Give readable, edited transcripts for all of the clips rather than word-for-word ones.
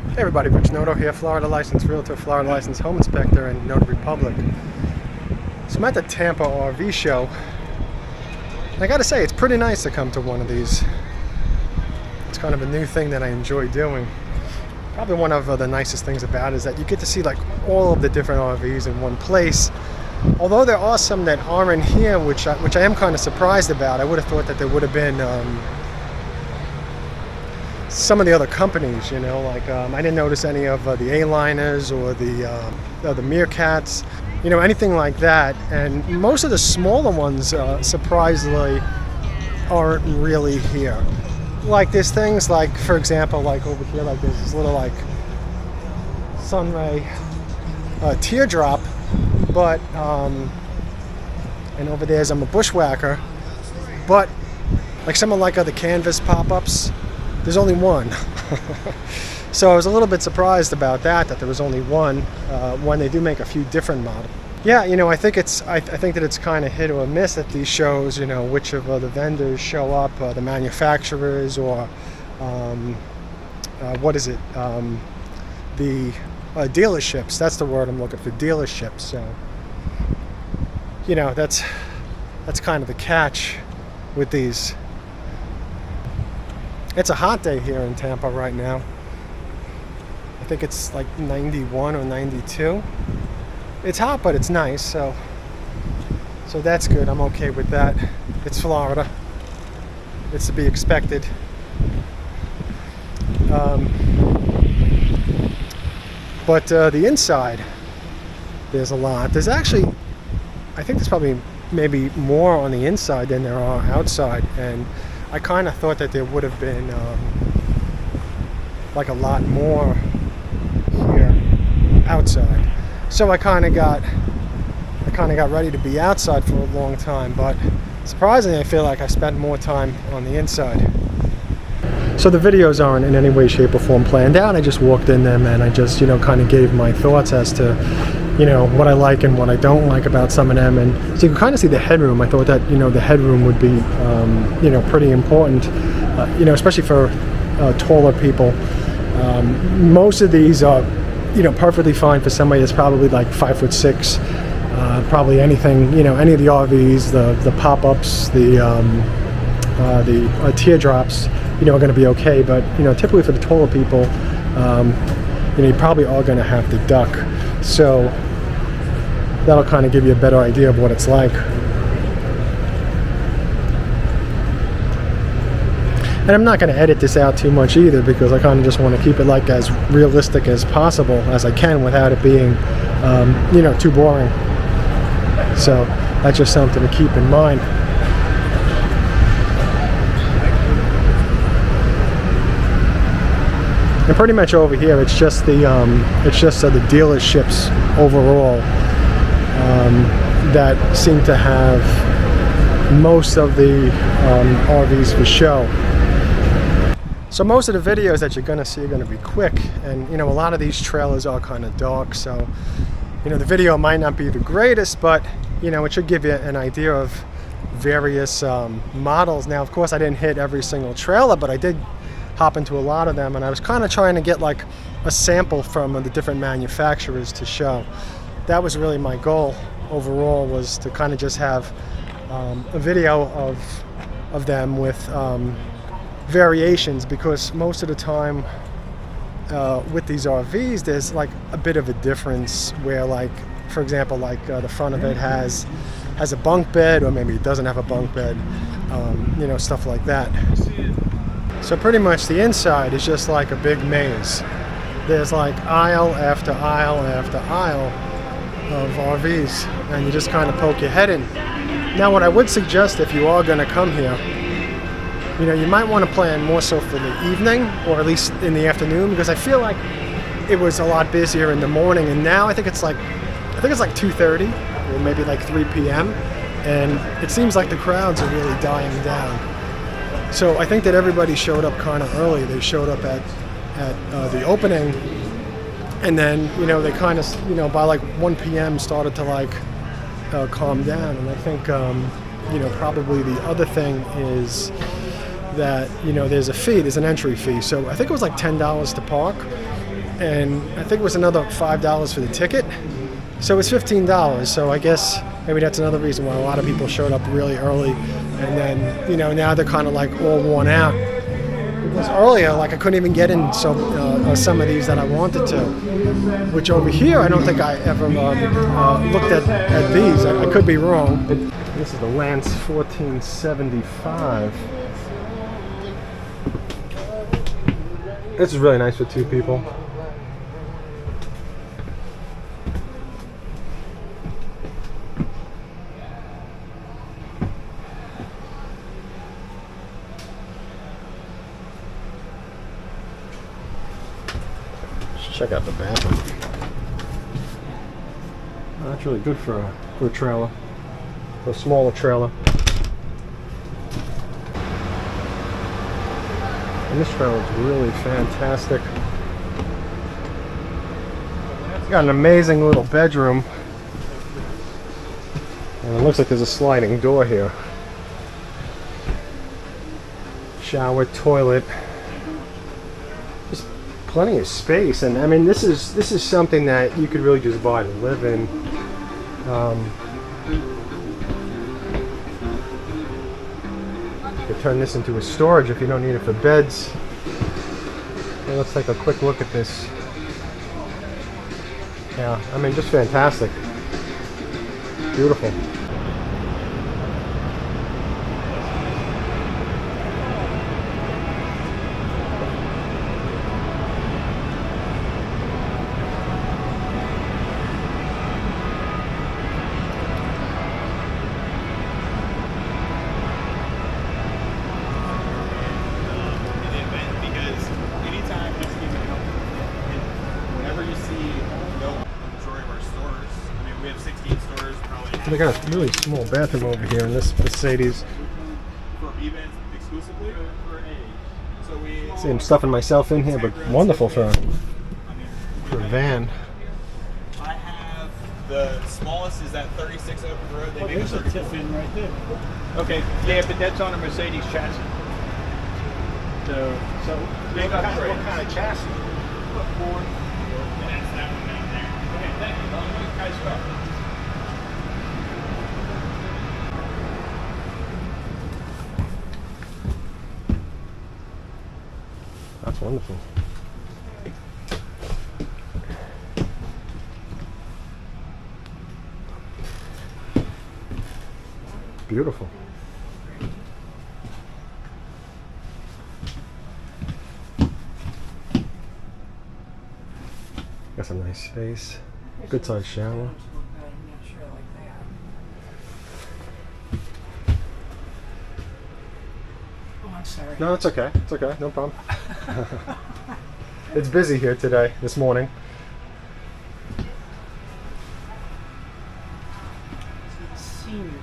Hey everybody, Rich Noto here, Florida licensed realtor, Florida licensed home inspector, and Notary Public. So I'm at the Tampa RV show. And I gotta say, it's pretty nice to come to one of these. It's kind of a new thing that I enjoy doing. Probably one of the nicest things about it is that you get to see like all of the different RVs in one place. Although there are some that aren't here, which I am kind of surprised about. I would have thought that there would have been some of the other companies, you know, like I didn't notice any of the A-liners or the Meerkats, you know, anything like that. And most of the smaller ones, surprisingly, aren't really here. Like there's things like, for example, like over here, like there's this little like Sunray teardrop, but and over there's a Bushwacker, but like someone like the canvas pop-ups, there's only one. So I was a little bit surprised about that there was only one when they do make a few different models. Yeah, you know, I think that it's kind of hit or miss at these shows, you know, which of the vendors show up, the manufacturers, or what is it, the dealerships. That's the word I'm looking for, dealerships. So, you know, that's kind of the catch with these. It's a hot day here in Tampa right now. I think it's like 91 or 92. It's hot, but it's nice, so that's good. I'm okay with that. It's Florida. It's to be expected. But the inside, there's a lot. There's actually, I think there's probably maybe more on the inside than there are outside, and I kind of thought that there would have been like a lot more here outside. So I kind of got ready to be outside for a long time, but surprisingly I feel like I spent more time on the inside. So the videos aren't in any way, shape, or form planned out. I just walked in them and I just, you know, kind of gave my thoughts as to, you know, what I like and what I don't like about some of them. And so you can kind of see the headroom. I thought that, you know, the headroom would be, you know, pretty important, you know, especially for taller people. Most of these are, you know, perfectly fine for somebody that's probably like 5'6". Probably anything, you know, any of the RVs, the pop-ups, the teardrops, you know, are going to be okay. But, you know, typically for the taller people, you know, you probably are going to have to duck. So that'll kind of give you a better idea of what it's like. And I'm not going to edit this out too much either, because I kind of just want to keep it like as realistic as possible as I can without it being, you know, too boring. So that's just something to keep in mind. And pretty much over here, it's just the dealerships overall that seem to have most of the RVs for show. So most of the videos that you're going to see are going to be quick, and you know, a lot of these trailers are kind of dark, so you know, the video might not be the greatest, but you know, it should give you an idea of various models. Now, of course, I didn't hit every single trailer, but I did hop into a lot of them, and I was kind of trying to get like a sample from the different manufacturers to show. That was really my goal overall, was to kind of just have a video of them with variations, because most of the time with these RVs there's like a bit of a difference where, like, for example, like the front of it has a bunk bed, or maybe it doesn't have a bunk bed, you know, stuff like that. So pretty much the inside is just like a big maze. There's like aisle after aisle after aisle of RVs, and you just kind of poke your head in. Now, what I would suggest if you are going to come here, you know, you might want to plan more so for the evening, or at least in the afternoon, because I feel like it was a lot busier in the morning, and now I think it's like 2:30 or maybe like 3 p.m. and it seems like the crowds are really dying down. So I think that everybody showed up kind of early. They showed up at the opening, and then, you know, they kind of, you know, by like 1 p.m. started to like calm down. And I think, you know, probably the other thing is that, you know, there's an entry fee. So I think it was like $10 to park. and I think it was another $5 for the ticket. So it was $15. So I guess maybe that's another reason why a lot of people showed up really early, and then, you know, now they're kind of like all worn out. Because earlier, like, I couldn't even get in some of these that I wanted to. Which over here, I don't think I ever looked at these. I could be wrong. This is the Lance 1475. This is really nice for two people. Check out the bathroom. Oh, that's really good for a trailer, for a smaller trailer. And this trailer is really fantastic. It's got an amazing little bedroom, and it looks like there's a sliding door here. Shower, toilet. Plenty of space, and I mean, this is something that you could really just buy to live in. You could turn this into a storage if you don't need it for beds. Okay, let's take a quick look at this. Yeah, I mean, just fantastic. Beautiful. They got a really small bathroom over here in this Mercedes. See, I'm stuffing myself in here, but wonderful for a van. I have the smallest is that 36 over the road. They make There's a tip in right there. Okay, Yeah, but that's on a Mercedes chassis. So what kind of chassis? Ford. And that's that one down there. Okay, thank you. I'll let you guys go. That's wonderful. Beautiful. Got some nice space. Good sized shower. Sorry. No, it's okay. It's okay. No problem. It's busy here today, this morning. Senior day.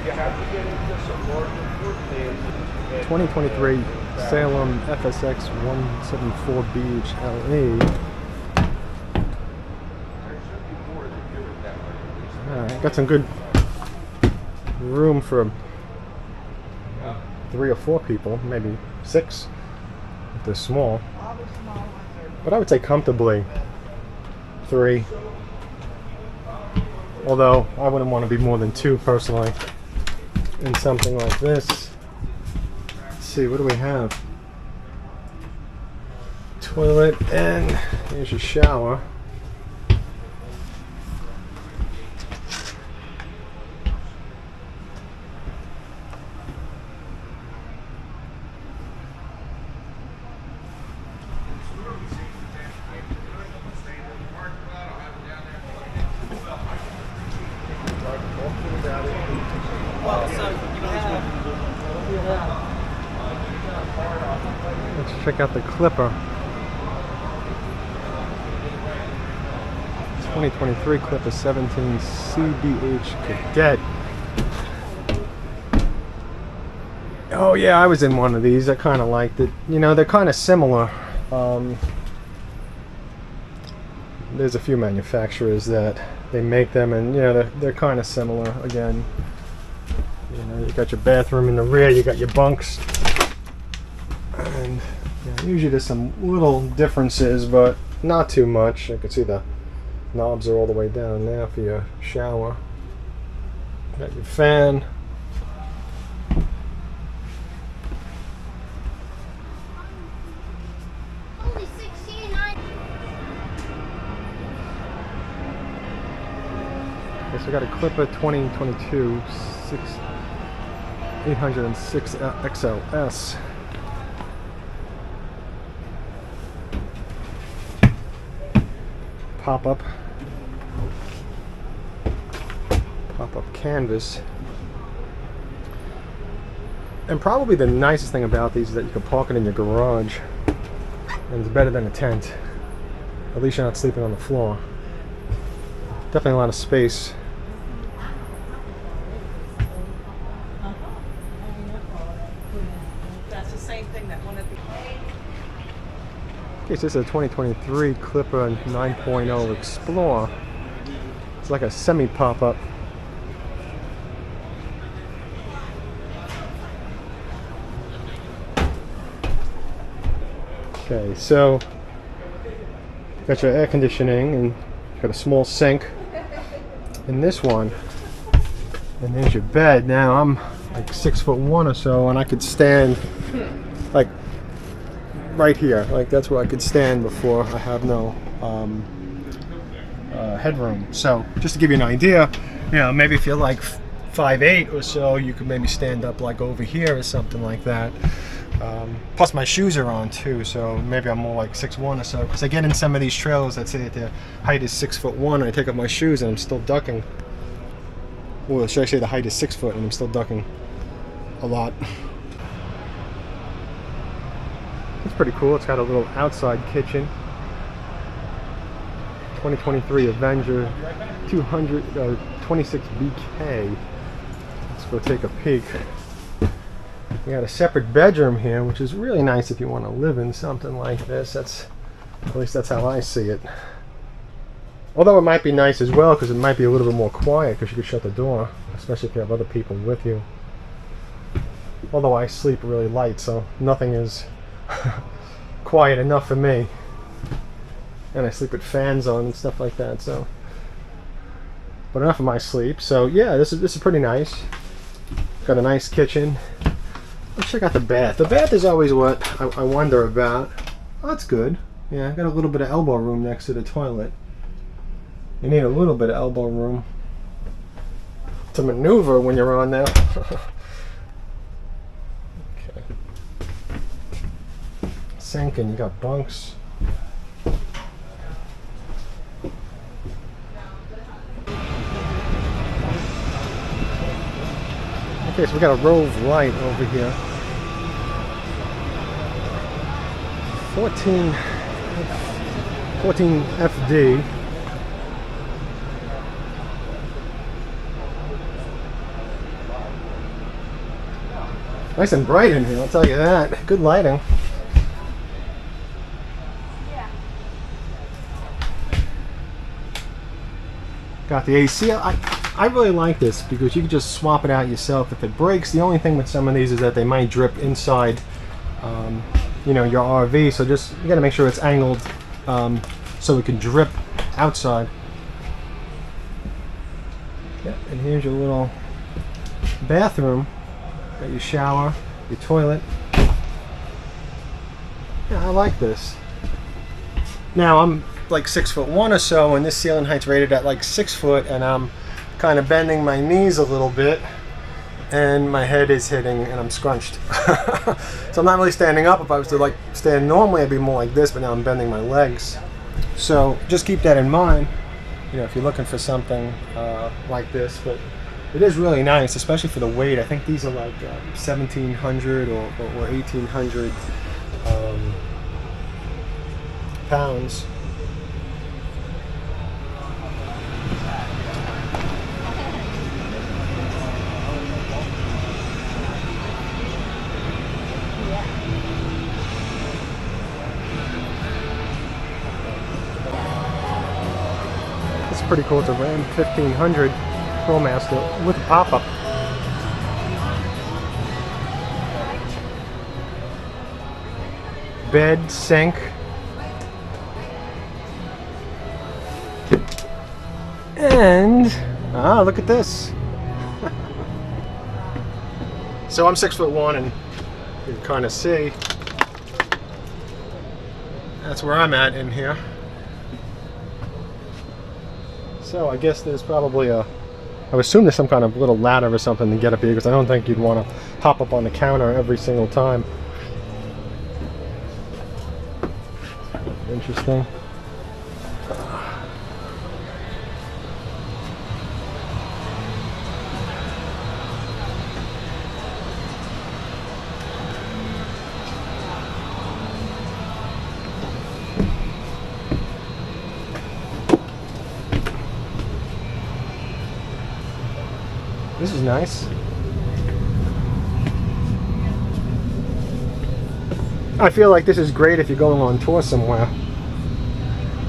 You have to get into some larger floor plans. 2023 Salem FSX 174B HLE. Alright, got some good room for 3 or 4 people, maybe 6 if they're small. But I would say comfortably 3. Although I wouldn't want to be more than 2 personally in something like this. Let's see, what do we have? Toilet, and here's your shower. check out the Clipper. 2023 Clipper 17 CBH Cadet. Oh yeah, I was in one of these. I kind of liked it. You know, they're kind of similar. There's a few manufacturers that they make them, and you know they're kind of similar. Again, you know, you got your bathroom in the rear, you got your bunks, and you know, usually there's some little differences, but not too much. You can see the knobs are all the way down there for your shower. Got your fan. Only 69. Okay, so we got a Clipper 2022 806 XLS. Pop-up canvas. And probably the nicest thing about these is that you can park it in your garage, and it's better than a tent. At least you're not sleeping on the floor. Definitely a lot of space. That's the same thing that one of the. Okay, so this is a 2023 Clipper 9.0 Explorer. It's like a semi-pop-up. Okay, so got your air conditioning and got a small sink in this one, and there's your bed. Now I'm like 6'1" or so, and I could stand like right here. Like that's where I could stand before I have no headroom. So just to give you an idea, you know, maybe if you're like 5'8" or so, you could maybe stand up like over here or something like that. Plus my shoes are on too, so maybe I'm more like 6'1" or so, because I get in some of these trails that say that the height is 6'1", and I take off my shoes and I'm still ducking. Well, should I say the height is 6 foot and I'm still ducking a lot. It's pretty cool. It's got a little outside kitchen. 2023 Avenger 226 BK. Let's go take a peek. We got a separate bedroom here, which is really nice if you want to live in something like this. At least that's how I see it. Although it might be nice as well, because it might be a little bit more quiet, because you could shut the door, especially if you have other people with you. Although I sleep really light, so nothing is quiet enough for me. And I sleep with fans on and stuff like that, so. But enough of my sleep. So yeah, this is pretty nice. Got a nice kitchen. Let's check out the bath. The bath is always what I wonder about. Oh, that's good. Yeah, got a little bit of elbow room next to the toilet. You need a little bit of elbow room to maneuver when you're on there. Okay. Sink, and you got bunks. Okay, so we got a Rove Lite over here. 14 FD. Nice and bright in here, I'll tell you that. Good lighting. Got the AC. I really like this because you can just swap it out yourself if it breaks. The only thing with some of these is that they might drip inside, you know, your RV. So just you got to make sure it's angled so it can drip outside. Yep, and here's your little bathroom. Got your shower, your toilet. Yeah, I like this. Now I'm like 6'1" or so, and this ceiling height's rated at like 6 foot, and I'm kind of bending my knees a little bit, and my head is hitting, and I'm scrunched. So I'm not really standing up. If I was to like stand normally, I'd be more like this, but now I'm bending my legs. So just keep that in mind, you know, if you're looking for something like this. But it is really nice, especially for the weight. I think these are like 1,700 or 1,800. pounds. It's pretty cool. It's a Ram 1500 ProMaster with a pop-up. Bed, sink. And, look at this. So I'm 6'1", and you can kind of see that's where I'm at in here. So I guess there's probably I would assume there's some kind of little ladder or something to get up here, because I don't think you'd want to hop up on the counter every single time. Interesting. This is nice. I feel like this is great if you're going on tour somewhere.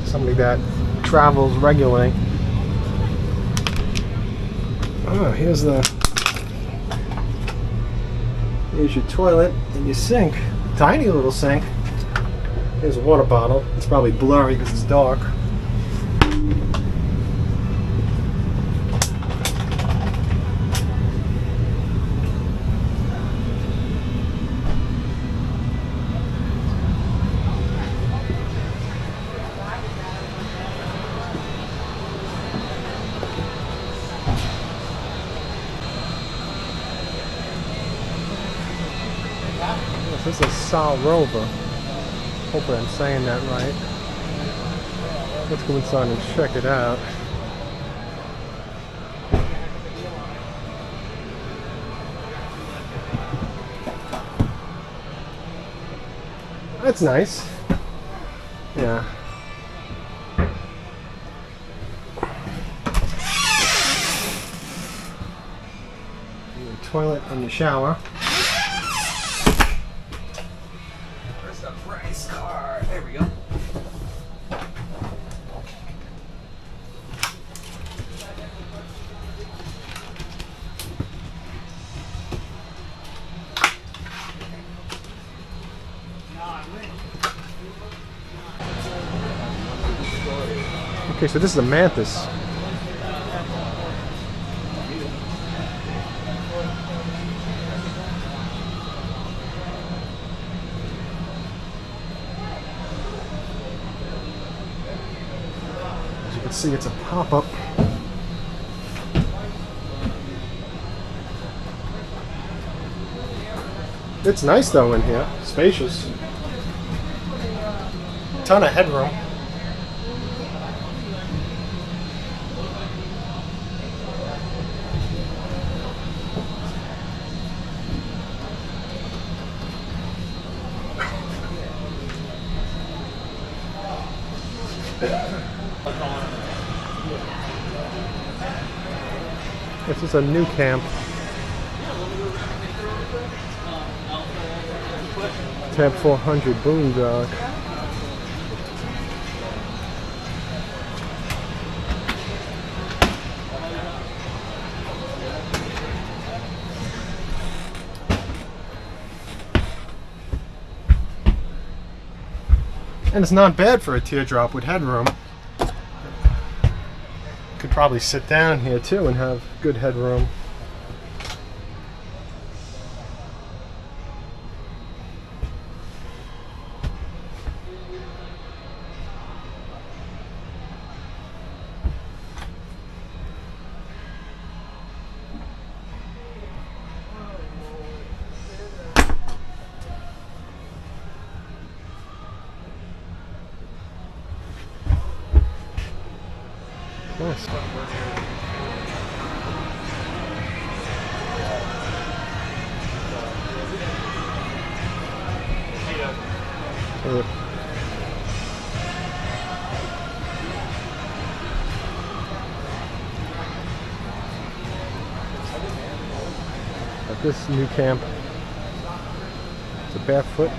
Somebody that travels regularly. Oh, here's your toilet and your sink. Tiny little sink. Here's a water bottle. It's probably blurry because it's dark. This is Sol Rover. Hopefully I'm saying that right. Let's go inside and check it out. That's nice. Yeah. Your toilet and your shower. There we go. Okay, so this is a Mantis. As you can see, it's a pop-up. It's nice though in here, spacious. Ton of headroom. This is a Nucamp Tab 400 Boondock. And it's not bad for a teardrop with headroom. Could probably sit down here too and have good headroom. Nice. this Nucamp. It's a barefoot.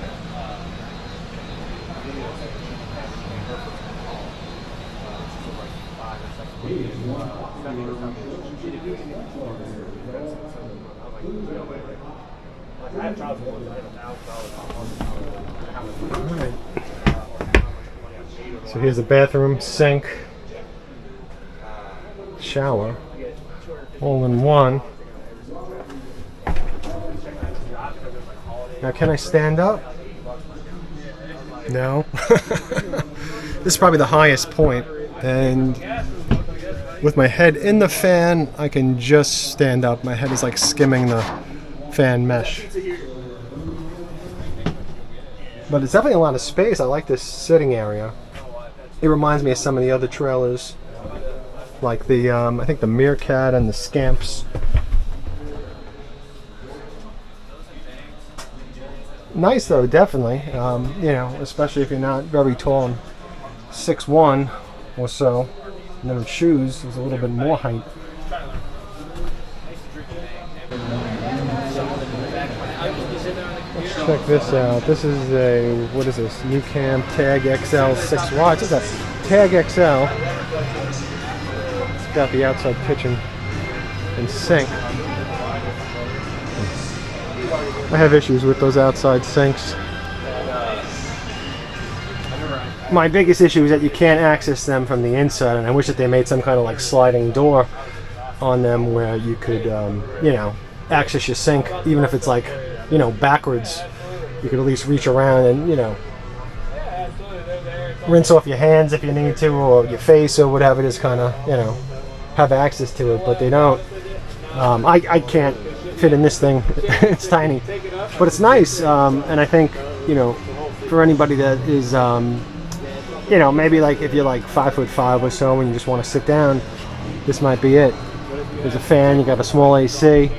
Alright. So here's the bathroom, sink, shower, all in one. Now can I stand up? No. This is probably the highest point, and with my head in the fan, I can just stand up. My head is like skimming the fan mesh. But it's definitely a lot of space. I like this sitting area. It reminds me of some of the other trailers, like the I think the Meerkat and the Scamps. Nice though, definitely. You know, especially if you're not very tall, and 6'1" or so. And then with shoes, there's a little bit more height. Let's check this out. This is a, what is this? Nucamp Tag XL 6 watts. It's a Tag XL. It's got the outside kitchen and sink. I have issues with those outside sinks. My biggest issue is that you can't access them from the inside, and I wish that they made some kind of like sliding door on them where you could, you know, access your sink, even if it's like, you know, backwards. You could at least reach around and, you know, rinse off your hands if you need to, or your face or whatever, just kind of, you know, have access to it. But they don't. I can't fit in this thing. It's tiny, but it's nice. And I think, you know, for anybody that is, you know, maybe like if you're like 5'5" or so and you just want to sit down, this might be it. There's a fan, you got a small AC.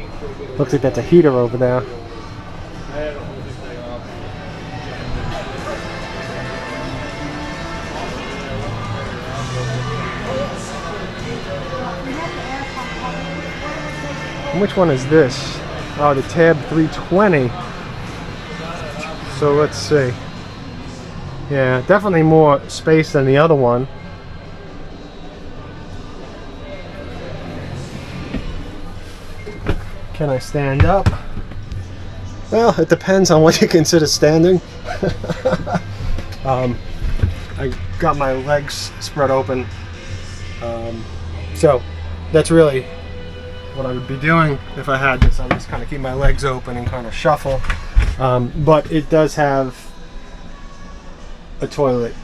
Looks like that's a heater over there. And which one is this? Oh, the Tab 320. So let's see. Yeah, definitely more space than the other one. Can I stand up? Well, it depends on what you consider standing. I got my legs spread open. So that's really what I would be doing if I had this. I would just kind of keep my legs open and kind of shuffle. But it does have a toilet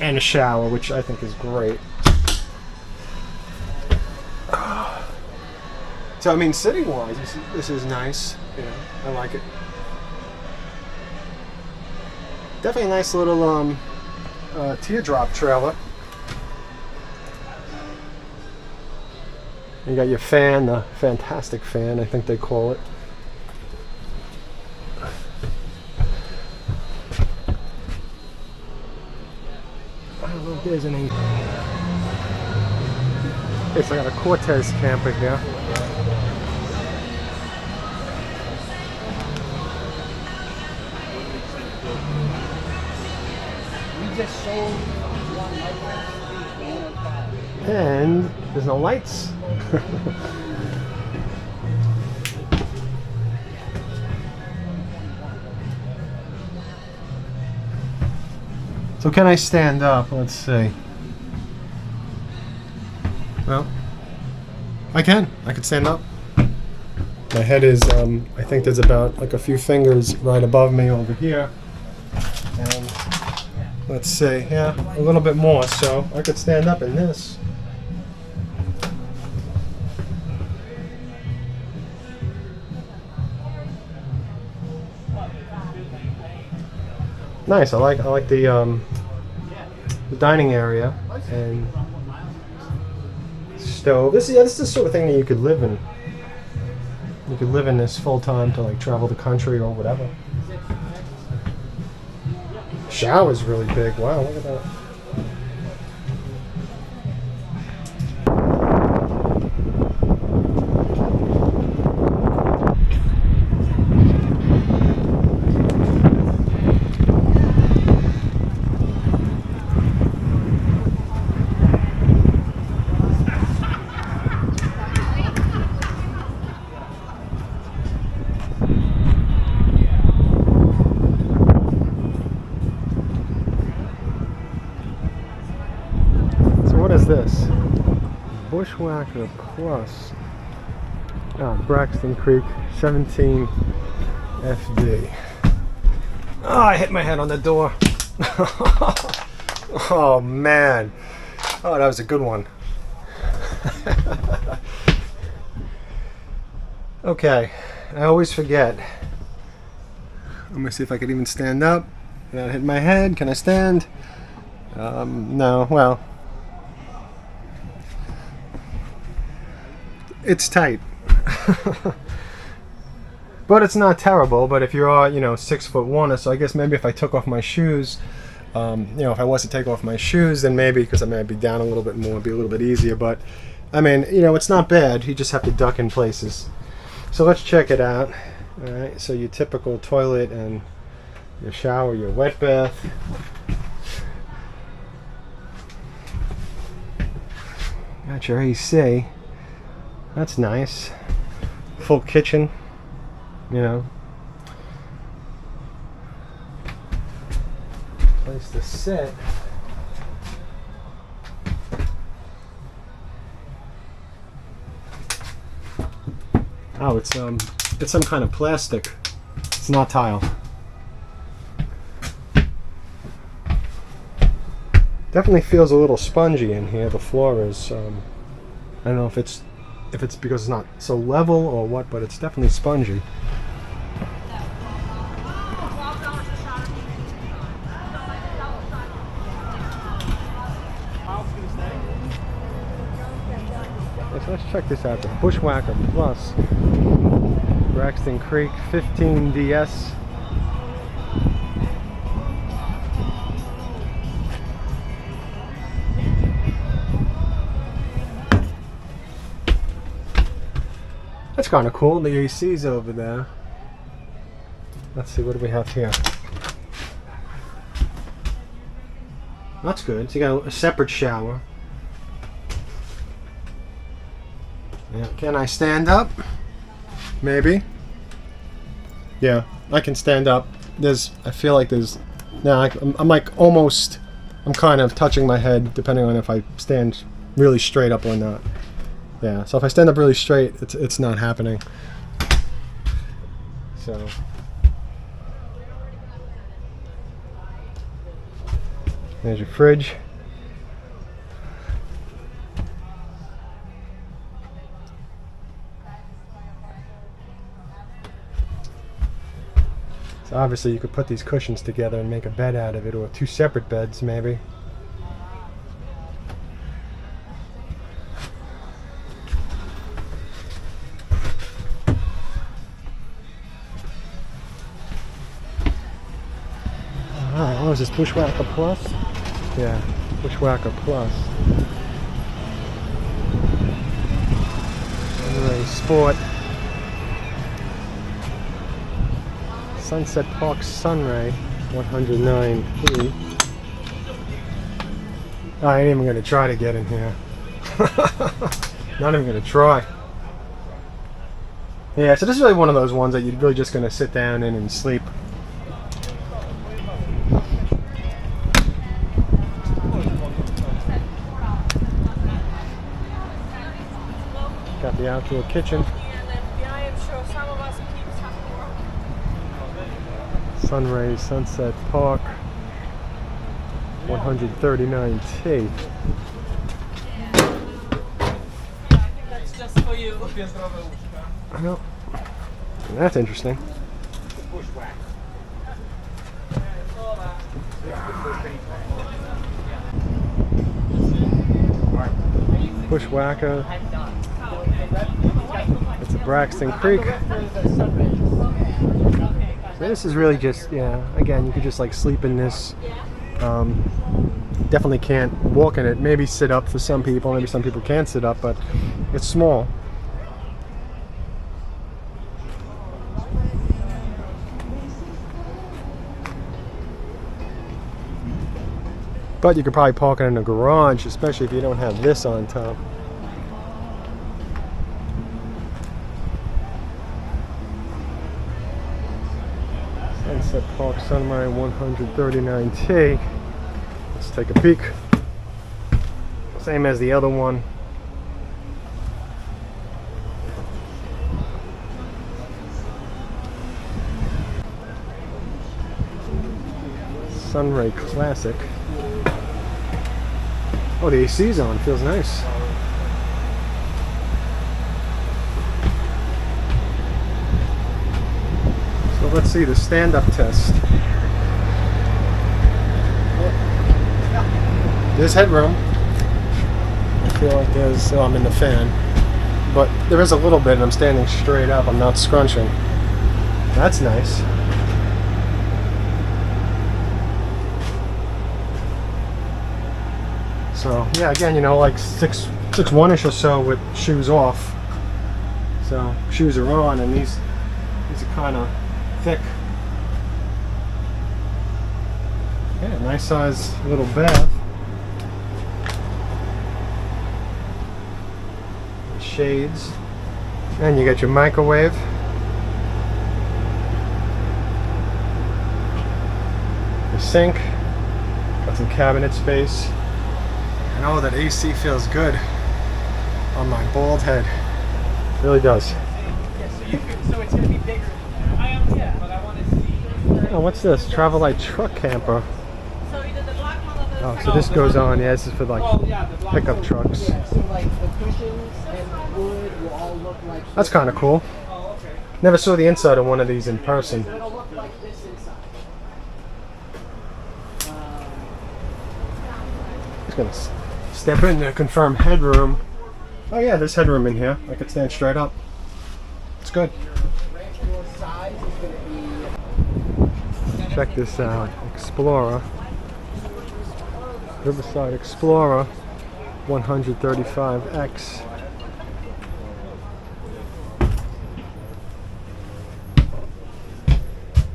and a shower, which I think is great. So I mean, sitting wise, this is nice. You know, I like it. Definitely a nice little teardrop trailer. You got your fan, the fantastic fan, I think they call it. I don't know if there's any. It's like a Cortes Camper here. We just sold one light. And there's no lights. So can I stand up? Let's see. Well, I can. I could stand up. My head is, I think there's about like a few fingers right above me over here. And let's see, yeah, a little bit more. So I could stand up in this. Nice. I like the dining area and stove. This is the sort of thing that you could live in. You could live in this full time to like travel the country or whatever. Shower's really big. Wow, look at that. Bushwacker Plus. Braxton Creek 17 FD. Oh, I hit my head on the door. Oh man. Oh, that was a good one. Okay, I always forget. I'm gonna see if I could even stand up without hitting my head. Can I stand? No, well. It's tight. But it's not terrible. But if you are, 6'1", so I guess maybe if I took off my shoes, if I was to take off my shoes, then maybe, because I might be down a little bit more, it'd be a little bit easier. But I mean, it's not bad. You just have to duck in places. So let's check it out. All right. So your typical toilet and your shower, your wet bath. Got your AC. That's nice. Full kitchen, Place to sit. Oh, it's some kind of plastic. It's not tile. Definitely feels a little spongy in here. The floor is I don't know if it's because it's not so level or what, but it's definitely spongy. So let's check this out. The Bushwacker Plus, Braxton Creek 15 DS. That's kind of cool. The AC's over there. Let's see, what do we have here? That's good. So you got a separate shower. Yeah. Can I stand up? Maybe. Yeah, I can stand up. I feel like I'm like almost, I'm kind of touching my head depending on if I stand really straight up or not. Yeah, so if I stand up really straight, it's not happening. So there's your fridge. So obviously you could put these cushions together and make a bed out of it, or two separate beds maybe. Alright, what was this, Bushwacker Plus? Yeah, Bushwacker Plus. Anyway, Sport. Sunset Park Sunray, 109p. I ain't even going to try to get in here. Not even going to try. Yeah, so this is really one of those ones that you're really just going to sit down in and sleep. Got the outdoor kitchen. Sunray Sunset Park, 139T. That's just for you. Well, that's interesting. Bushwacker. It's a Braxton Creek. So this is really just, again, you could just like sleep in this. Definitely can't walk in it. Maybe sit up for some people. Maybe some people can't sit up, but it's small. But you could probably park it in a garage, especially if you don't have this on top. Sunset Park Sunray 139T. Let's take a peek. Same as the other one. Sunray Classic. Oh, the AC's on. Feels nice. So let's see the stand-up test. There's headroom. I feel like there's, oh, I'm in the fan. But there is a little bit, and I'm standing straight up. I'm not scrunching. That's nice. So yeah, again, you know, like 6'1" or so with shoes off. So shoes are on, and these are kind of thick. Yeah, nice size little bath. Shades, and you got your microwave. The sink. Got some cabinet space. And oh, that AC feels good on my bald head. It really does. So it's going to be bigger than that. I am, yeah, but I want to see. Oh, what's this? Travel Light Truck Camper. So either the black one or the. Oh, so this goes on. Yeah, this is for like the black pickup one. trucks. Yeah, so like the cushions and wood will all look like That's kind of cool. Oh, okay. Never saw the inside of one of these in person. it'll look like this inside. Just gonna step in to confirm headroom. Oh yeah, there's headroom in here. I could stand straight up. It's good. Ranch door size is going to be Check this out. Explorer. Riverside Explorer 135X.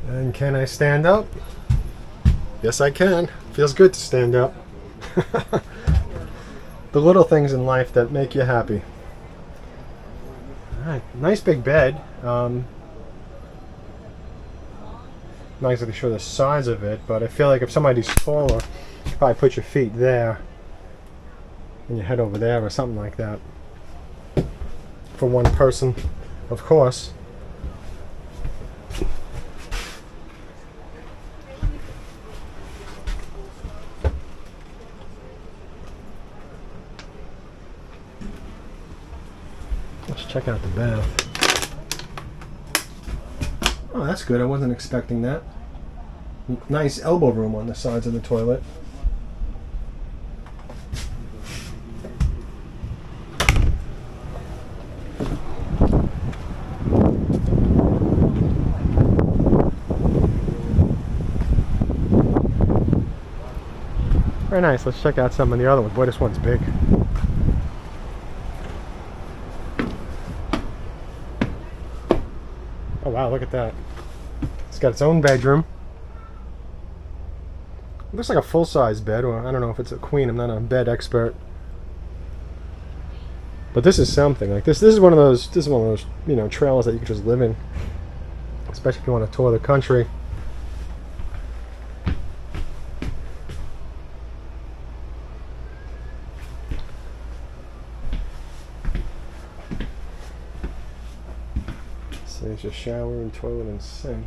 And can I stand up? Yes, I can. Feels good to stand up. The little things in life that make you happy. Alright, nice big bed. Not exactly sure the size of it, but I feel like if somebody's taller, you probably put your feet there and your head over there or something like that. For one person, of course. Let's check out the bath. Oh, that's good. I wasn't expecting that. Nice elbow room on the sides of the toilet. Very nice. Let's check out some of the other ones. Boy, this one's big. Oh wow, look at that. It's got its own bedroom. It looks like a full-size bed, or I don't know if it's a queen. I'm not a bed expert. But this is something. Like this is one of those you know, trailers that you can just live in. Especially if you want to tour the country. So there's your shower and toilet and sink.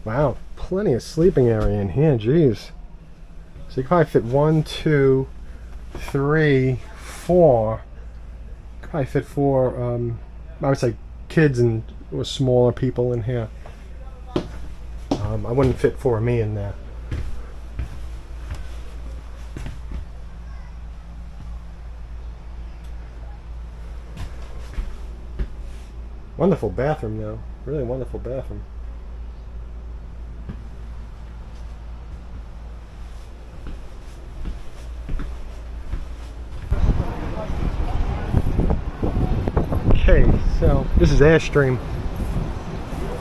Wow, plenty of sleeping area in here, geez. So you can probably fit 1, 2, 3, 4. You could probably fit 4, I would say kids and or smaller people in here. I wouldn't fit 4 of me in there. Wonderful bathroom though, really wonderful bathroom. Okay, so this is Airstream.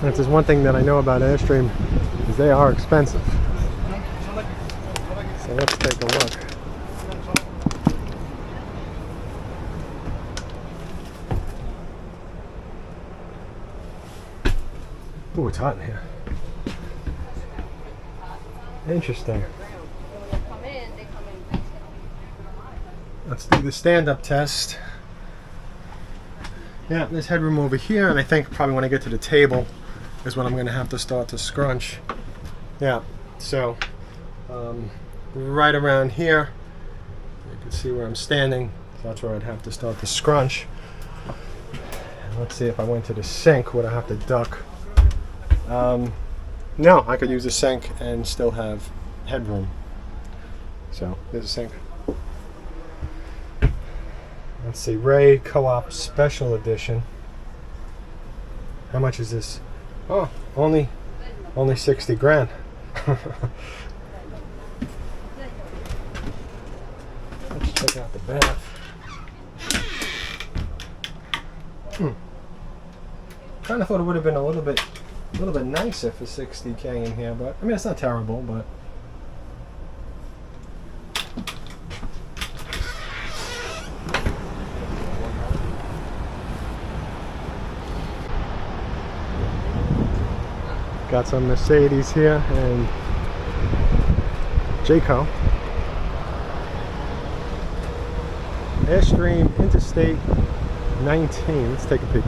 And if there's one thing that I know about Airstream, is they are expensive. So let's take a look. Ooh, it's hot in here. Interesting. Let's do the stand-up test. Yeah, there's headroom over here, and I think probably when I get to the table is when I'm going to have to start to scrunch. Yeah, so right around here, you can see where I'm standing. So that's where I'd have to start to scrunch. And let's see if I went to the sink, would I have to duck? No, I could use the sink and still have headroom. So there's a sink. Let's see, Ray Co-op Special Edition. How much is this? Oh, only 60 grand. Let's check out the bath. Kind of thought it would have been a little bit nicer for 60K in here, but I mean it's not terrible, but. Got some Mercedes here and Jayco. Airstream Interstate 19. Let's take a peek.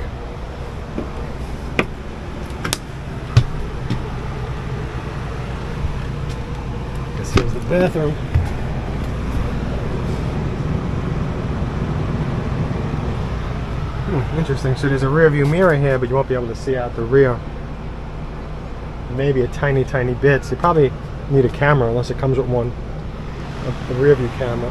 This here's the bathroom. Interesting. So there's a rear view mirror here, but you won't be able to see out the rear. Maybe a tiny bit. So you probably need a camera unless it comes with one, a rear view camera.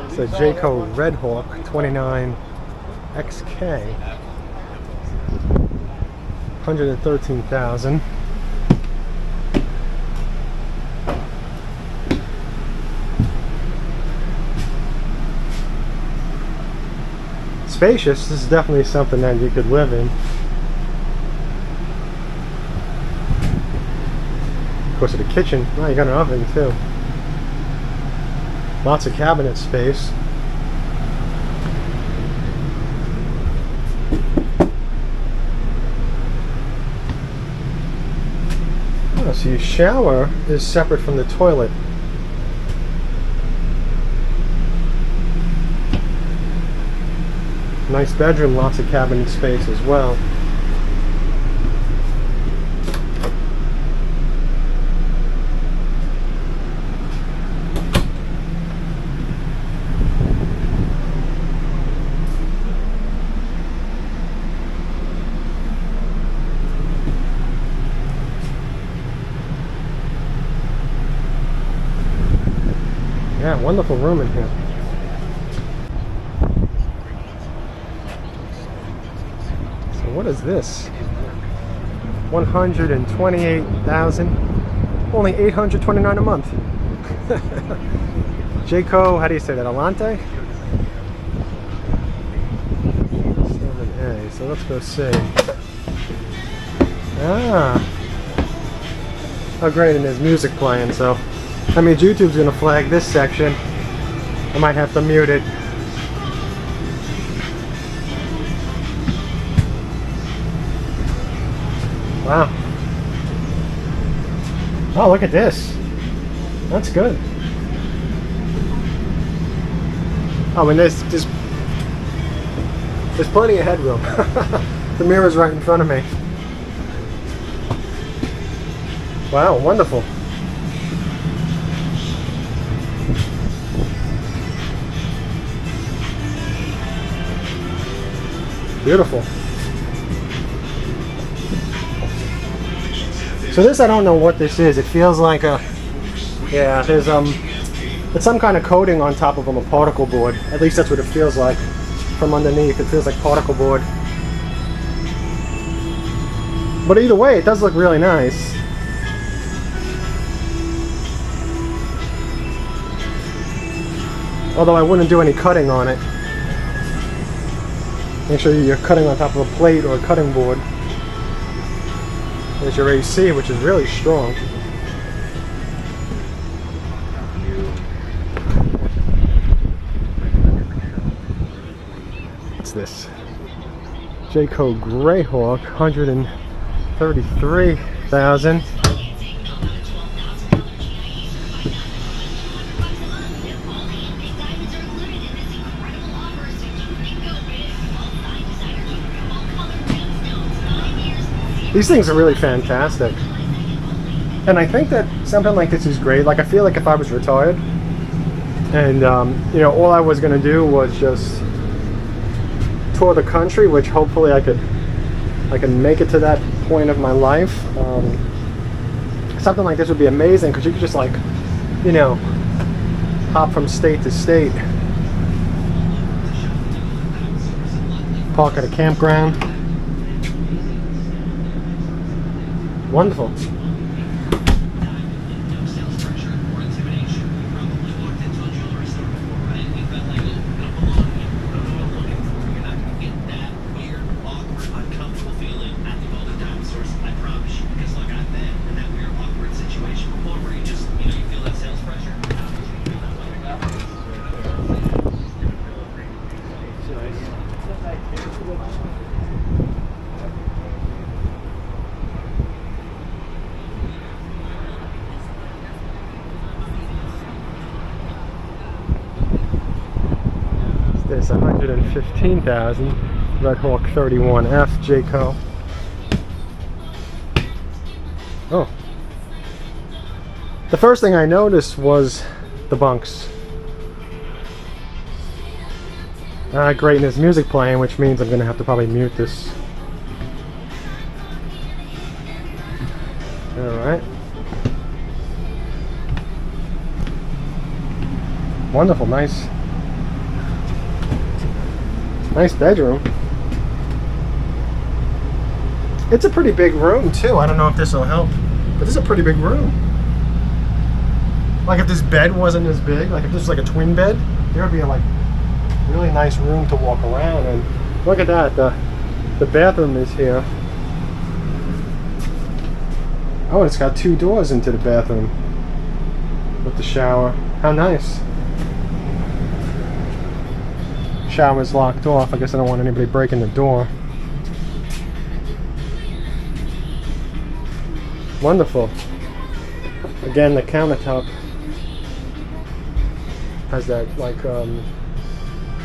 It's a Jayco Red Hawk 29 XK, 113,000. Spacious. This is definitely something that you could live in. Of course, the kitchen. Oh, you got an oven too. Lots of cabinet space. Oh, so your shower is separate from the toilet. Nice bedroom, lots of cabinet space as well. Yeah, wonderful room in here. What is this? 128,000. Only $829 a month. Jayco, how do you say that? Alante? 7A. So let's go see. Ah. Oh great, and there's music playing, so that means YouTube's gonna flag this section. I might have to mute it. Wow. Oh, look at this. That's good. Oh, and there's plenty of headroom. The mirror's right in front of me. Wow, wonderful. Beautiful. So this, I don't know what this is. It feels like a, yeah, there's it's some kind of coating on top of a particle board. At least that's what it feels like from underneath. It feels like particle board. But either way, it does look really nice. Although I wouldn't do any cutting on it. Make sure you're cutting on top of a plate or a cutting board. There's your AC, which is really strong. What's this? Jayco Greyhawk, 133,000. These things are really fantastic. And I think that something like this is great. Like, I feel like if I was retired and, you know, all I was going to do was just tour the country, which hopefully I can make it to that point of my life. Something like this would be amazing because you could just, like, you know, hop from state to state. Park at a campground. Wonderful. This 115,000 Red Hawk 31F Jayco. Oh, the first thing I noticed was the bunks. Great, and there's music playing, which means I'm gonna have to probably mute this. All right. Wonderful, nice bedroom. It's a pretty big room too. I don't know if this will help, but this is a pretty big room. Like, if this bed wasn't as big, like if this was like a twin bed, there would be a like really nice room to walk around. And look at that, the bathroom is here. Oh, it's got 2 doors into the bathroom with the shower. How nice. Shower's locked off. I guess I don't want anybody breaking the door. Wonderful. Again, the countertop has that like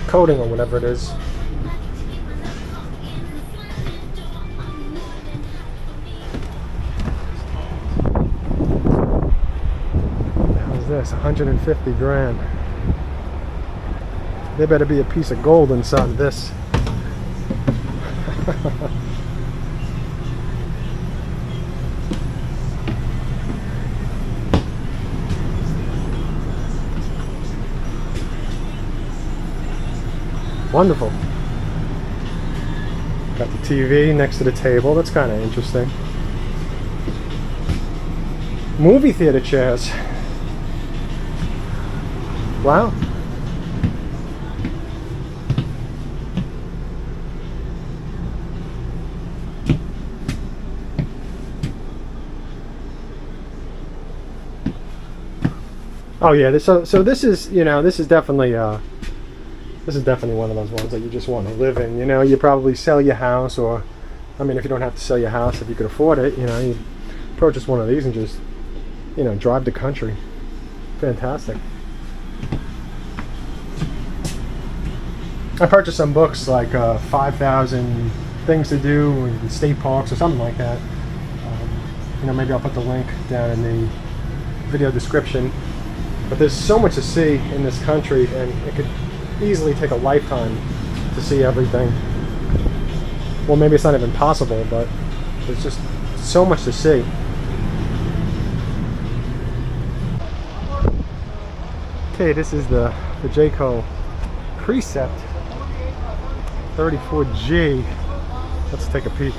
coating or whatever it is. How's this? 150 grand. There better be a piece of gold inside of this. Wonderful. Got the TV next to the table. That's kind of interesting. Movie theater chairs. Wow. Oh yeah, so this is, you know, this is definitely one of those ones that you just want to live in. You know, you probably sell your house, or, I mean, if you don't have to sell your house, if you could afford it, you know, you purchase one of these and just, you know, drive the country. Fantastic. I purchased some books like 5,000 Things to Do in state parks or something like that. You know, maybe I'll put the link down in the video description. But there's so much to see in this country, and it could easily take a lifetime to see everything. Well, maybe it's not even possible, but there's just so much to see. Okay, this is the Jayco Precept 34G. Let's take a peek.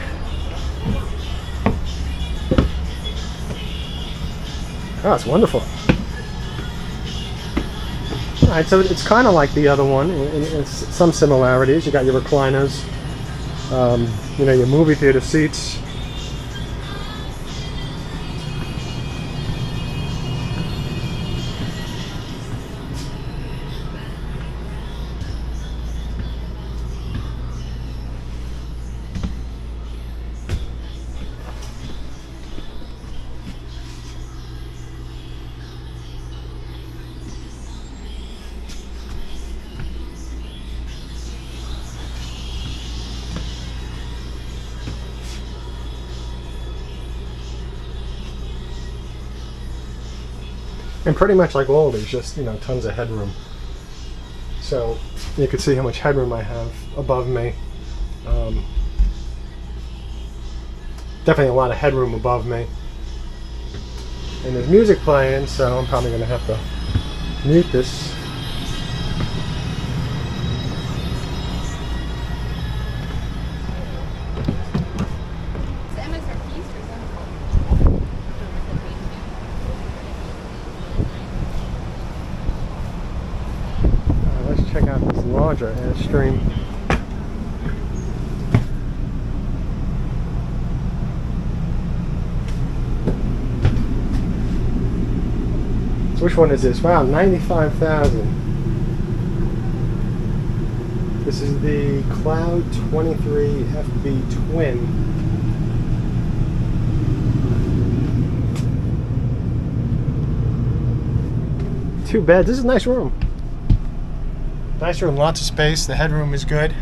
Oh, it's wonderful. Alright, so it's kind of like the other one in some similarities. You got your recliners, you know, your movie theater seats. And pretty much like all of these, just, you know, tons of headroom. So you can see how much headroom I have above me. Definitely a lot of headroom above me. And there's music playing, so I'm probably going to have to mute this. Let's check out this larger Airstream. Which one is this? Wow, 95,000. This is the Cloud 23 FB Twin. Two beds. This is a nice room. Nice room, lots of space. The headroom is good.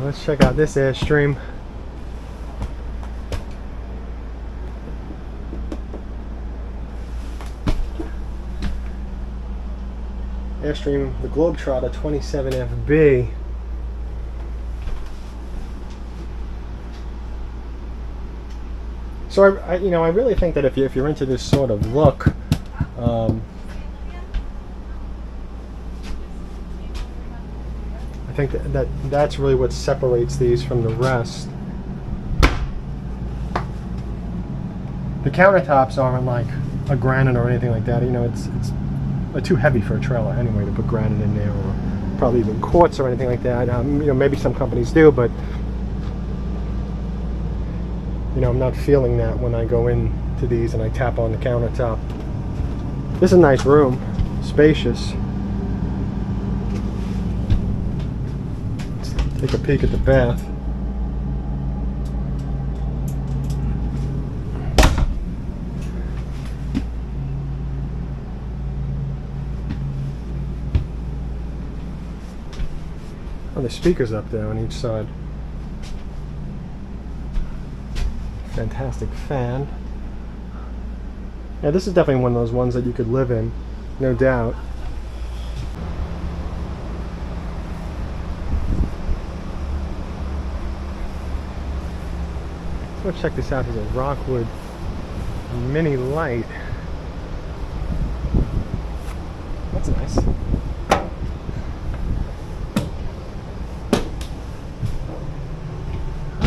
Let's check out this Airstream. Airstream, the Globetrotter 27 FB. So I really think that if you're into this sort of look, I think that's really what separates these from the rest. The countertops aren't like a granite or anything like that. You know, it's too heavy for a trailer anyway to put granite in there, or probably even quartz or anything like that. You know, maybe some companies do, but you know, I'm not feeling that when I go into these and I tap on the countertop. This is a nice room, spacious. Take a peek at the bath. Oh, there's speakers up there on each side. Fantastic fan. Yeah, this is definitely one of those ones that you could live in, no doubt. Let's check this out. There's a Rockwood mini light. That's nice.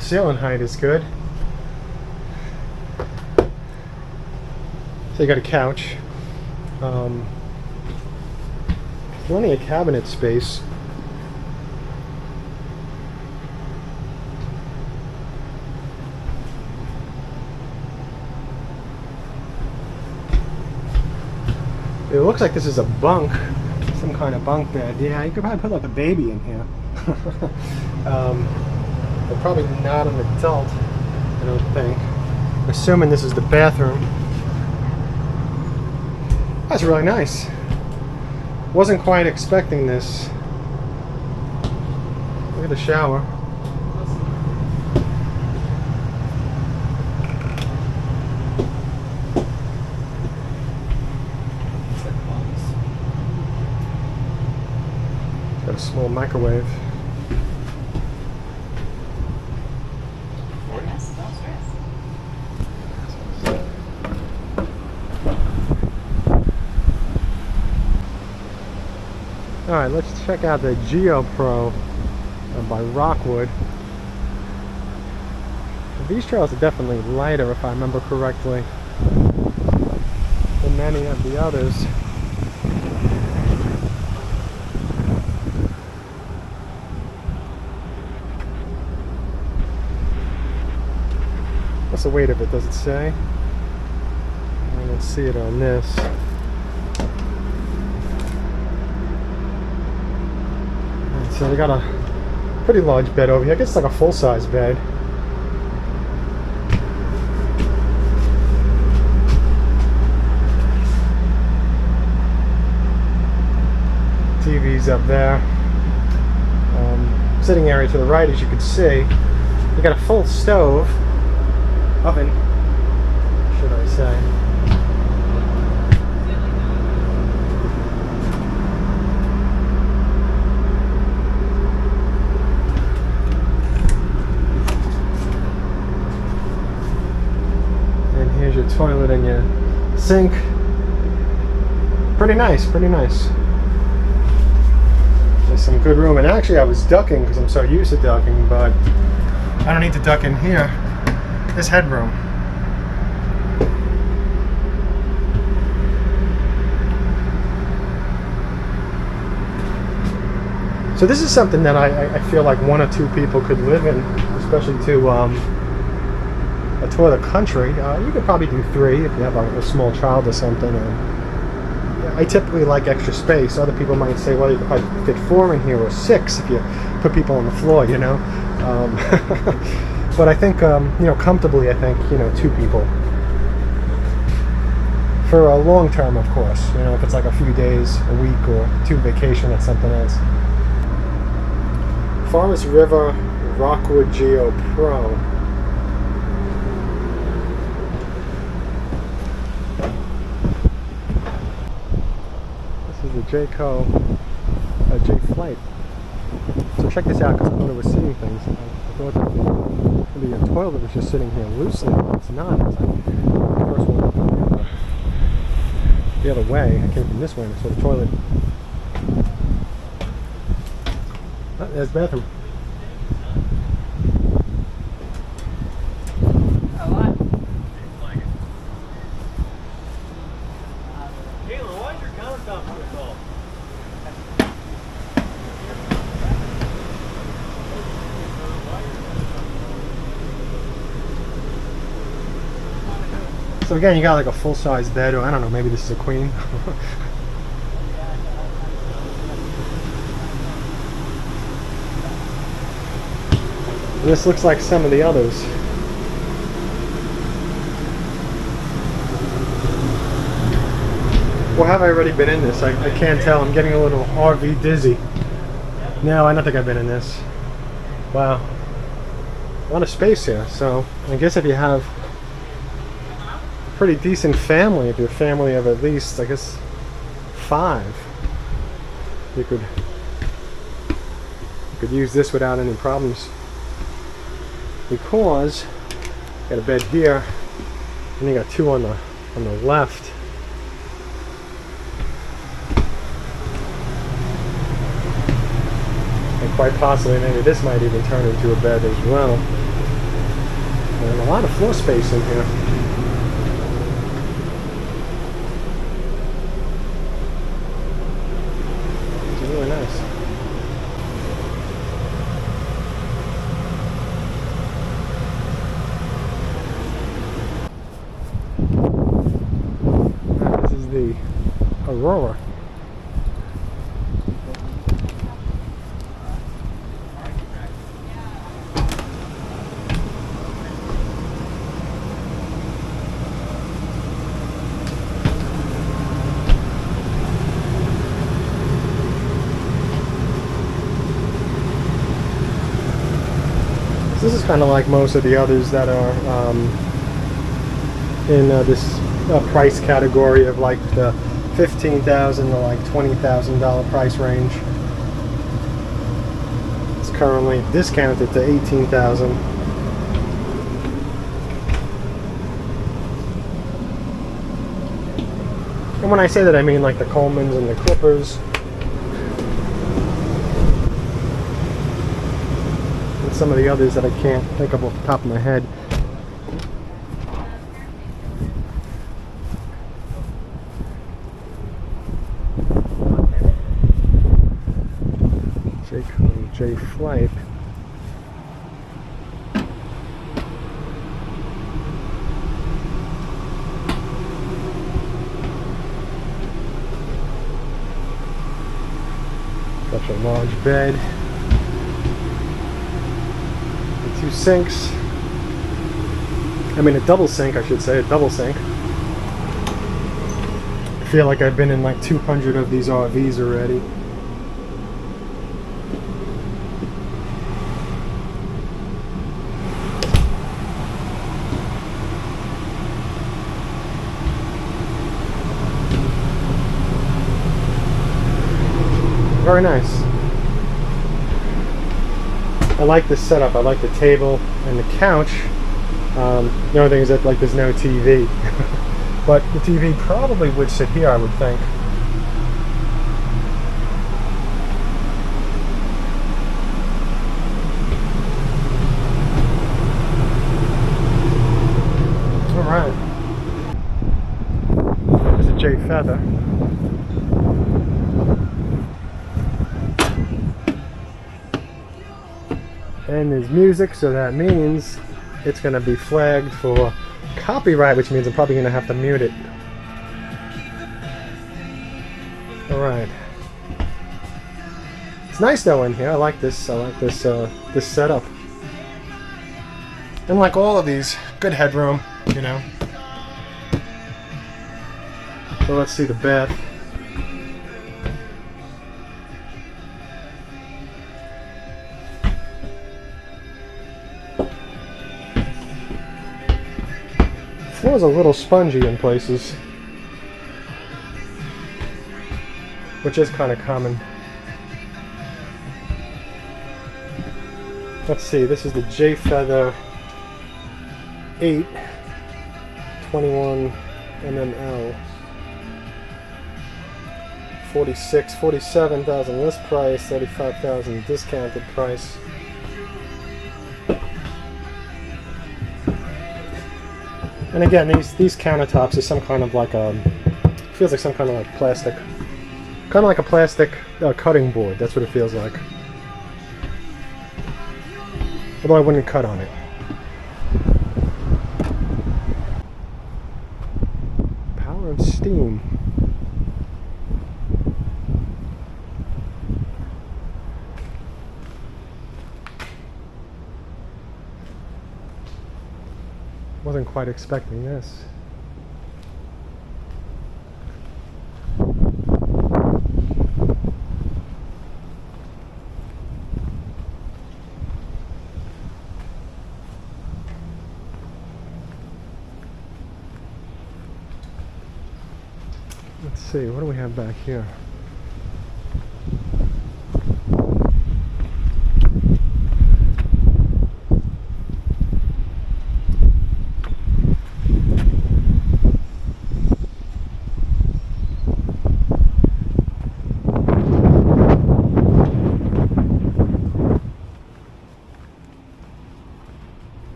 Ceiling height is good. So you got a couch. Plenty of cabinet space. It looks like this is a bunk, some kind of bunk bed. Yeah, you could probably put like a baby in here. But probably not an adult, I don't think. Assuming this is the bathroom. That's really nice. Wasn't quite expecting this. Look at the shower. Got a small microwave. Alright, let's check out the Geo Pro by Rockwood. These trails are definitely lighter, if I remember correctly, than many of the others. What's the weight of it, does it say? Let's see it on this. So they got a pretty large bed over here. I guess it's like a full-size bed. amenities up there. Sitting area to the right, as you can see. You got a full stove, oven, should I say. And here's your toilet and your sink. Pretty nice, pretty nice. There's some good room, and actually I was ducking because I'm so used to ducking, but I don't need to duck in here. This headroom. So this is something that I feel like 1 or 2 people could live in, especially to a tour of the country. You could probably do 3 if you have a small child or something. I typically like extra space. Other people might say, well, you could probably fit 4 in here or 6 if you put people on the floor, you know. But I think, you know, comfortably, I think, you know, 2 people. For a long term, of course. You know, if it's like a few days, a week, or 2 vacation, that's something else. Forest River Rockwood Geo Pro. The Jayco J-Flight. So check this out, because I thought I was seeing things. I thought that the toilet was just sitting here loosely, but it's not. It's like the first one the other way. I came from this way and I saw the toilet. Oh, there's the bathroom. So again, you got like a full-size bed, or I don't know, maybe this is a queen. This looks like some of the others. Well, have I already been in this? I can't tell. I'm getting a little RV dizzy. No, I don't think I've been in this. Wow. A lot of space here. So I guess if you have pretty decent family, if you're a family of at least, I guess, 5, you could use this without any problems, because you got a bed here and you got 2 on the left. And quite possibly maybe this might even turn into a bed as well. And a lot of floor space in here. Really nice. This is the Aurora. This is kind of like most of the others that are in this price category of like the $15,000 to like $20,000 price range. It's currently discounted to $18,000. And when I say that, I mean like the Colemans and the Clippers. Some of the others that I can't think of off the top of my head. Jayco J-Flight. Such a large bed. 2 sinks. I mean, a double sink, I should say, a double sink. I feel like I've been in like 200 of these RVs already. Very nice. I like this setup. I like the table and the couch. The only thing is that like there's no TV. But the TV probably would sit here, I would think. Alright. There's a J Feather. And there's music, so that means it's going to be flagged for copyright, which means I'm probably going to have to mute it. Alright. It's nice though in here. I like this. I like this this setup. And like all of these, good headroom, you know. So let's see the bath. The floor's a little spongy in places, which is kind of common. Let's see, this is the J Feather 8 21 MML 47,000 list price, 35,000 discounted price. And again, these countertops is some kind of like feels like some kind of like plastic, kind of like a plastic cutting board. That's what it feels like. Although I wouldn't cut on it. Power of steam. Wasn't quite expecting this. Let's see, what do we have back here?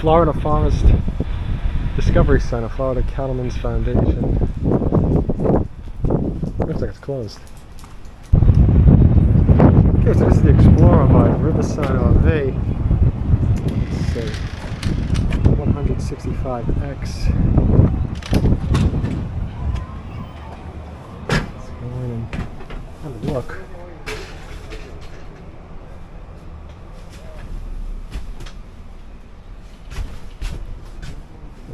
Florida Forest Discovery Center, Florida Cattlemen's Foundation. Looks like it's closed. Okay, so this is the Explorer by Riverside RV. Let's see. 165X. Let's go in and have a look.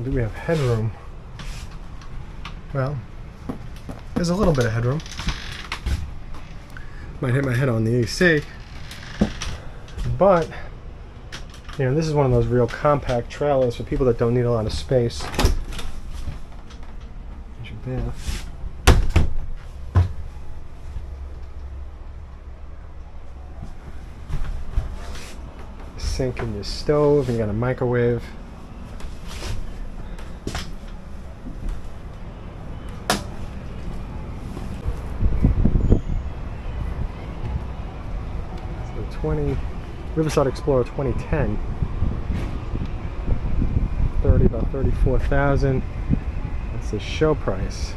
Do we have headroom? Well, there's a little bit of headroom. Might hit my head on the AC. But, you know, this is one of those real compact trailers for people that don't need a lot of space. There's your bath. Sink in your stove, and you got a microwave. Riverside Explorer 2010, about 34,000. That's the show price.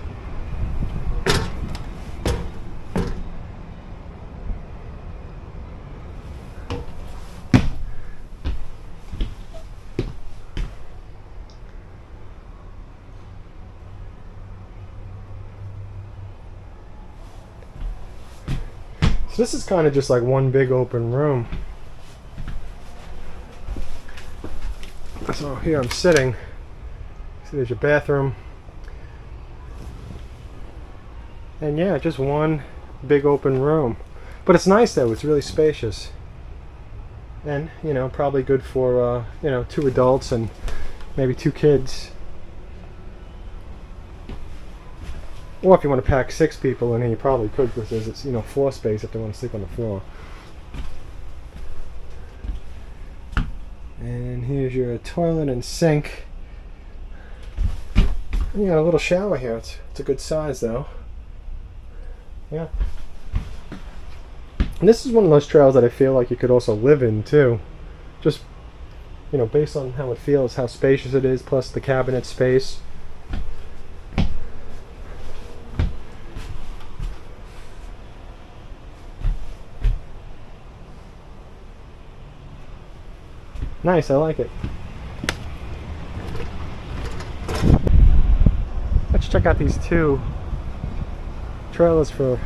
So this is kind of just like one big open room. So here I'm sitting. See, there's your bathroom. And yeah, just one big open room. But it's nice though, it's really spacious. And, you know, probably good for, you know, 2 adults and maybe 2 kids. Or if you want to pack 6 people in here, you probably could, because there's, you know, floor space if they want to sleep on the floor. And here's your toilet and sink. And you got a little shower here. It's a good size though. Yeah. And this is one of those trails that I feel like you could also live in too. Just, you know, based on how it feels, how spacious it is, plus the cabinet space. Nice, I like it. Let's check out these 2 trailers for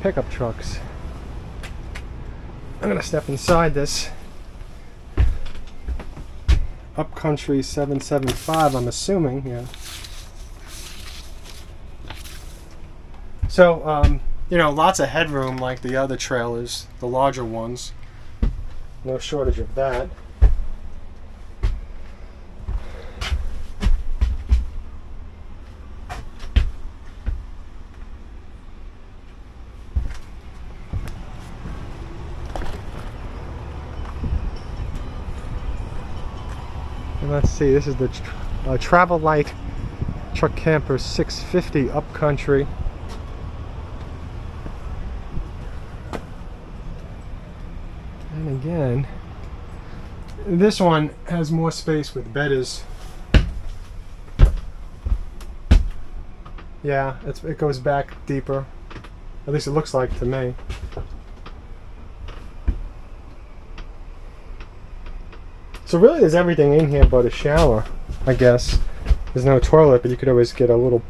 pickup trucks. I'm gonna step inside this Upcountry 775, I'm assuming, yeah. So, you know, lots of headroom like the other trailers, the larger ones. No shortage of that. And let's see, this is the Travel Lite Truck Camper 650 Upcountry. And again, this one has more space with bedders. Yeah, it goes back deeper. At least it looks like to me. So really there's everything in here but a shower, I guess. There's no toilet, but you could always get a little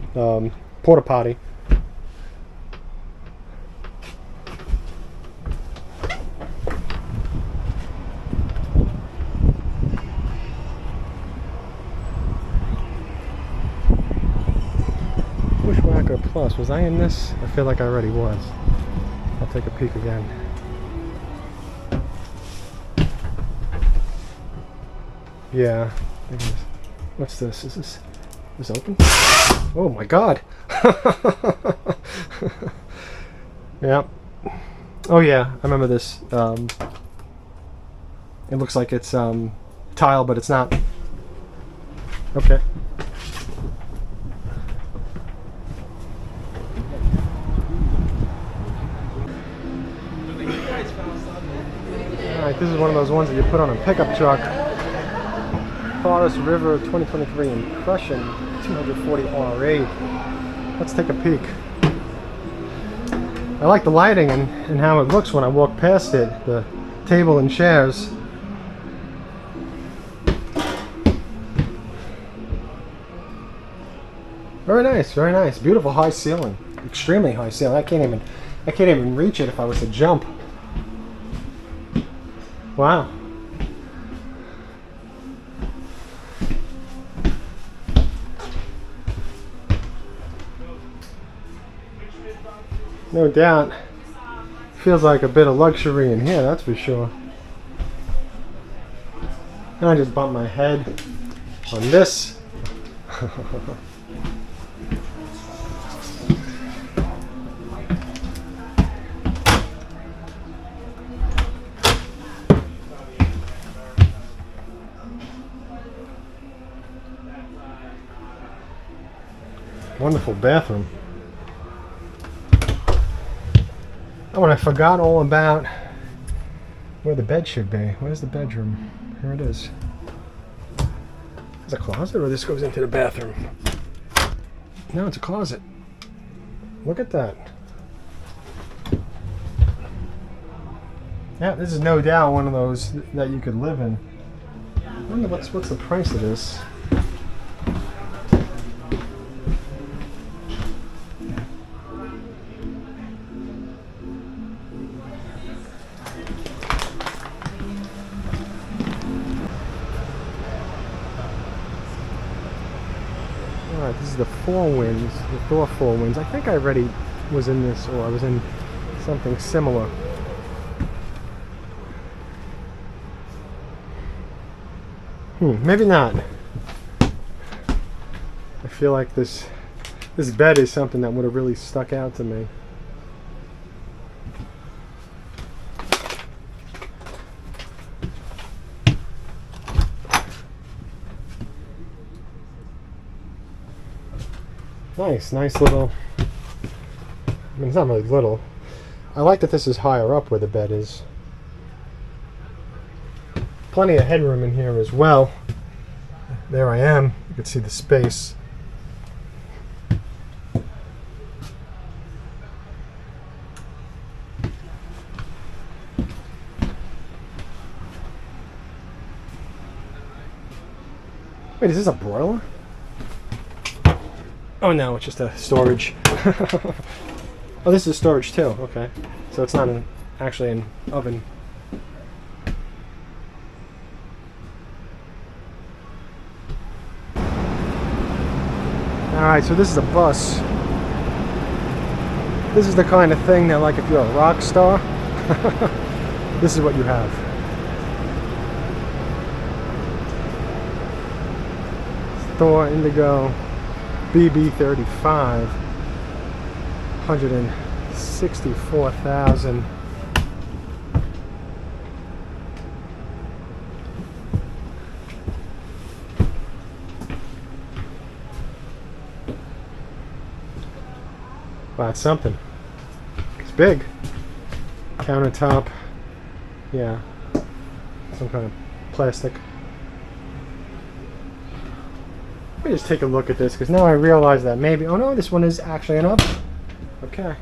porta potty. Bushwacker Plus, was I in this? I feel like I already was. I'll take a peek again. Yeah. What's this? Is this open? Oh my god! Yeah. Oh yeah, I remember this. It looks like it's tile, but it's not. Okay. Alright, this is one of those ones that you put on a pickup truck. Cortes River 2023 Impression 240 RA. Let's take a peek. I like the lighting and how it looks when I walk past it, the table and chairs. Very nice, very nice. Beautiful high ceiling. Extremely high ceiling. I can't even reach it if I was to jump. Wow. No doubt. Feels like a bit of luxury in here, that's for sure. And I just bumped my head on this. Wonderful bathroom. Oh, and I forgot all about where the bed should be. Where's the bedroom? Here it is. Is it a closet or this goes into the bathroom? No, it's a closet. Look at that. Yeah, this is no doubt one of those that you could live in. I wonder what's the price of this? Alright, this is the Four Winds, the Thor Four Winds. I think I already was in this, or I was in something similar. Maybe not. I feel like this bed is something that would have really stuck out to me. Nice little, I mean, it's not really little. I like that this is higher up where the bed is. Plenty of headroom in here as well. There I am. You can see the space. Wait, is this a broiler? Oh no, it's just a storage. Oh, this is storage too. Okay, so it's not actually an oven. Alright, so this is a bus. This is the kind of thing that, like, if you're a rock star, this is what you have. Thor Indigo BB35, 164,000. Wow, it's something. It's big. Countertop. Yeah. Some kind of plastic. Let me just take a look at this, because now I realize that maybe... Oh no, this one is actually an oven. Okay.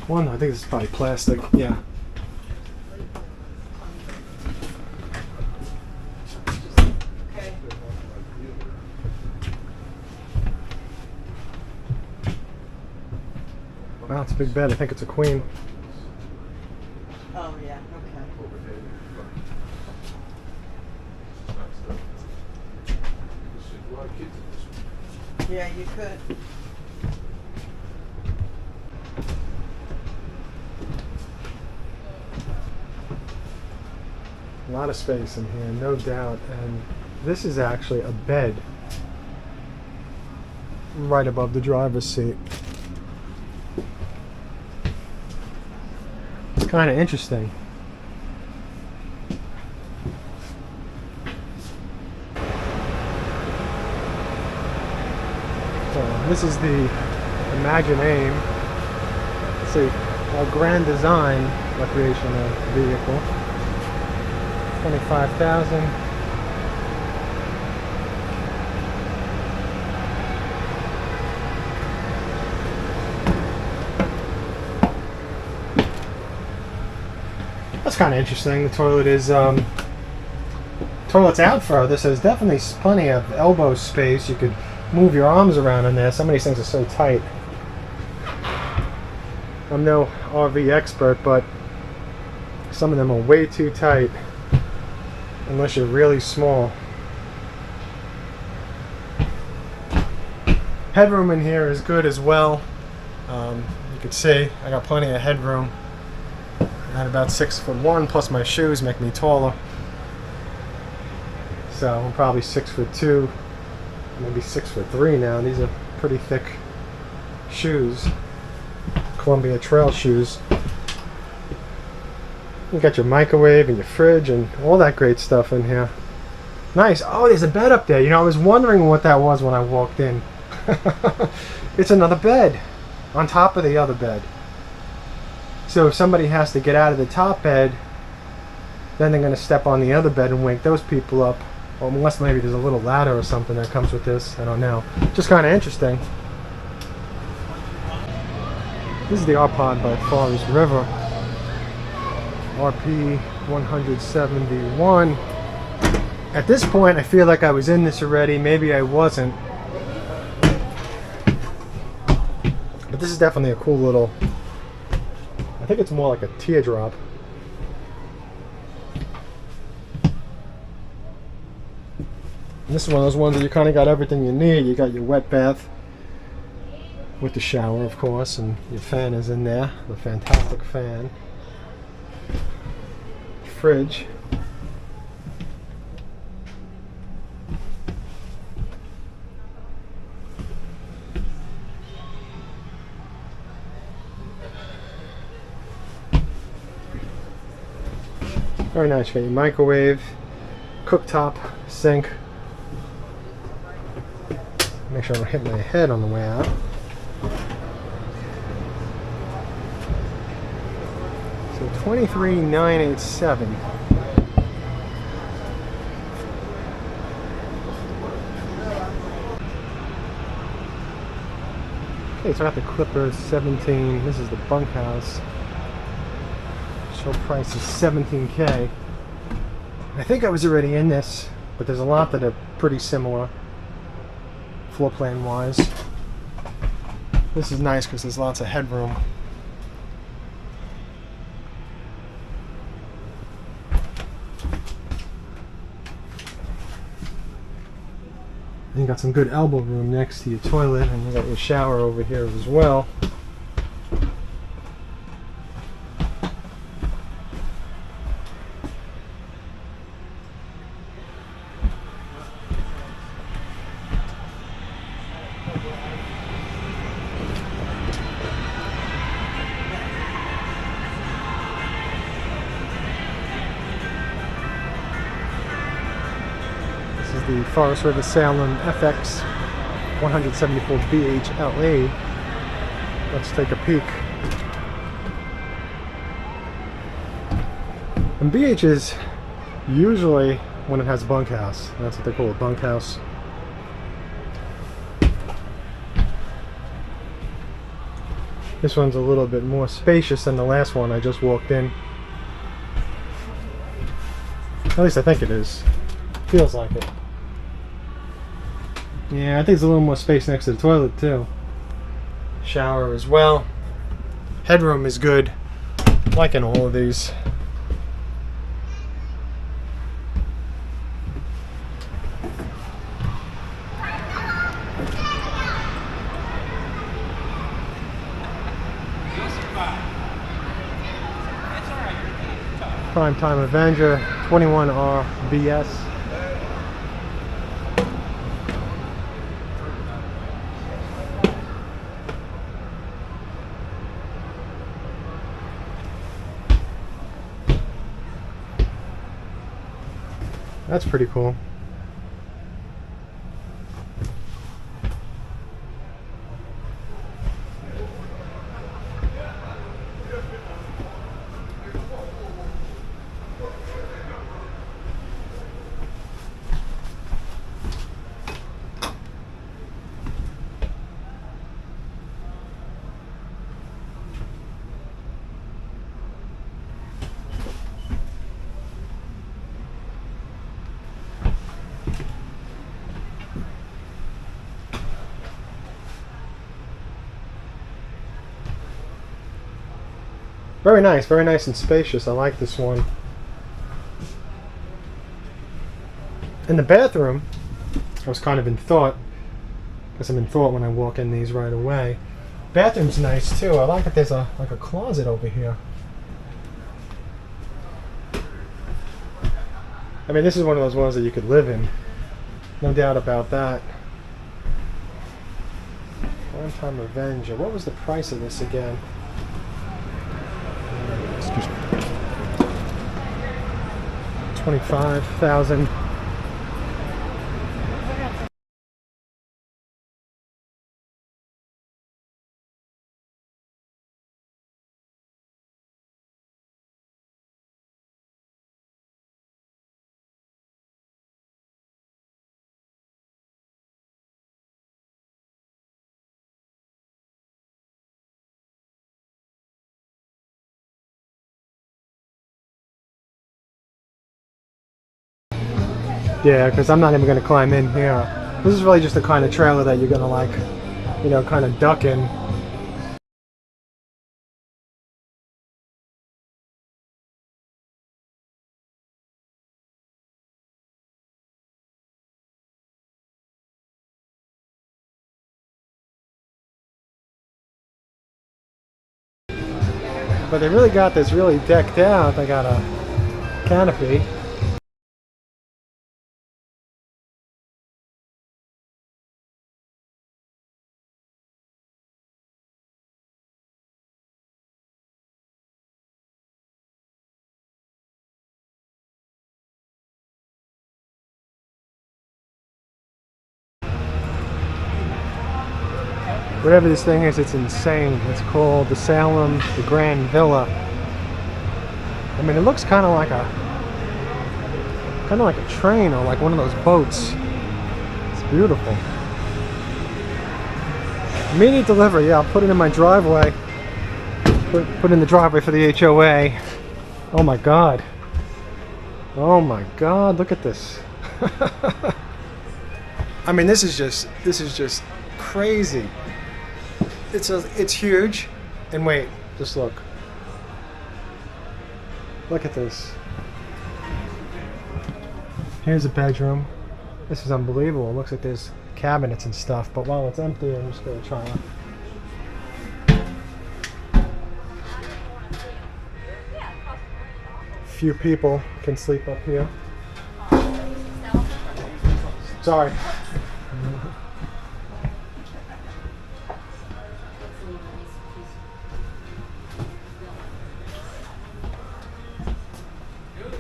One, I think this is probably plastic. Yeah. Wow, it's a big bed. I think it's a queen. Oh, yeah, okay. Yeah, you could. A lot of space in here, no doubt. And this is actually a bed right above the driver's seat. It's kind of interesting. So this is the Magine. It's a Grand Design recreational vehicle. 25,000. That's kind of interesting. The toilet is toilet's out further, so there's definitely plenty of elbow space. You could move your arms around in there. Some of these things are so tight. I'm no RV expert, but some of them are way too tight unless you're really small. Headroom in here is good as well. You can see I got plenty of headroom. At about 6'1", plus my shoes make me taller. So I'm probably 6'2", maybe 6'3" now. These are pretty thick shoes, Columbia Trail shoes. You got your microwave and your fridge and all that great stuff in here. Nice. Oh, there's a bed up there. You know, I was wondering what that was when I walked in. It's another bed on top of the other bed. So if somebody has to get out of the top bed, then they're going to step on the other bed and wake those people up. Or unless maybe there's a little ladder or something that comes with this. I don't know. Just kind of interesting. This is the R-Pod by Forest River. RP 171. At this point, I feel like I was in this already. Maybe I wasn't. But this is definitely a cool little, I think it's more like a teardrop. And this is one of those ones that you kind of got everything you need. You got your wet bath with the shower, of course, and your fan is in there, the fantastic fan. Fridge. Very nice. You got your microwave, cooktop, sink. Make sure I don't hit my head on the way out. So $23,987. Okay, so I got the Clipper 17. This is the bunkhouse. Show price is $17K. I think I was already in this, but there's a lot that are pretty similar floor plan wise. This is nice because there's lots of headroom. And you got some good elbow room next to your toilet, and you got your shower over here as well. The Forest River Salem FX 174 BHLA. Let's take a peek. And BH is usually when it has a bunkhouse. That's what they call it, bunkhouse. This one's a little bit more spacious than the last one I just walked in. At least I think it is. Feels like it. Yeah, I think there's a little more space next to the toilet too. Shower as well. Headroom is good, like in all of these. Primetime Avenger 21R BS. That's pretty cool. Very nice and spacious. I like this one. In the bathroom, I was kind of in thought, because I'm in thought when I walk in these right away. Bathroom's nice too. I like that there's like a closet over here. I mean, this is one of those ones that you could live in. No doubt about that. Primetime Avenger. What was the price of this again? Excuse me. $25,000. Yeah, because I'm not even going to climb in here. This is really just the kind of trailer that you're going to, like, you know, kind of duck in but they really got this really decked out. They got a canopy. Whatever this thing is, it's insane. It's called the Salem, the Grand Villa. I mean, it looks kind of like a train or like one of those boats. It's beautiful. Immediate delivery. Yeah, I'll put it in my driveway. Put in the driveway for the HOA. Oh my God. Oh my God! Look at this. I mean, this is just crazy. It's huge, and wait, just look. Look at this. Here's a bedroom. This is unbelievable. It looks like there's cabinets and stuff, but while it's empty, I'm just gonna try it. Few people can sleep up here. Sorry.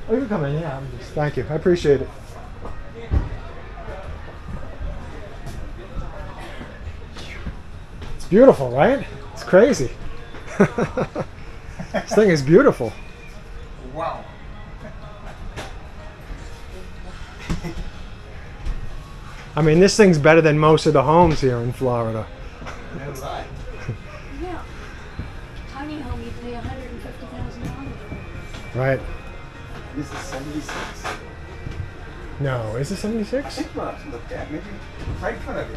Oh, you can come in, yeah. Thank you. I appreciate it. It's beautiful, right? It's crazy. This thing is beautiful. Wow. I mean, this thing's better than most of the homes here in Florida. Yeah. Tiny home, you pay $150,000. Right. This is 76. No, is it 76? I think we'll have to look at maybe right in front of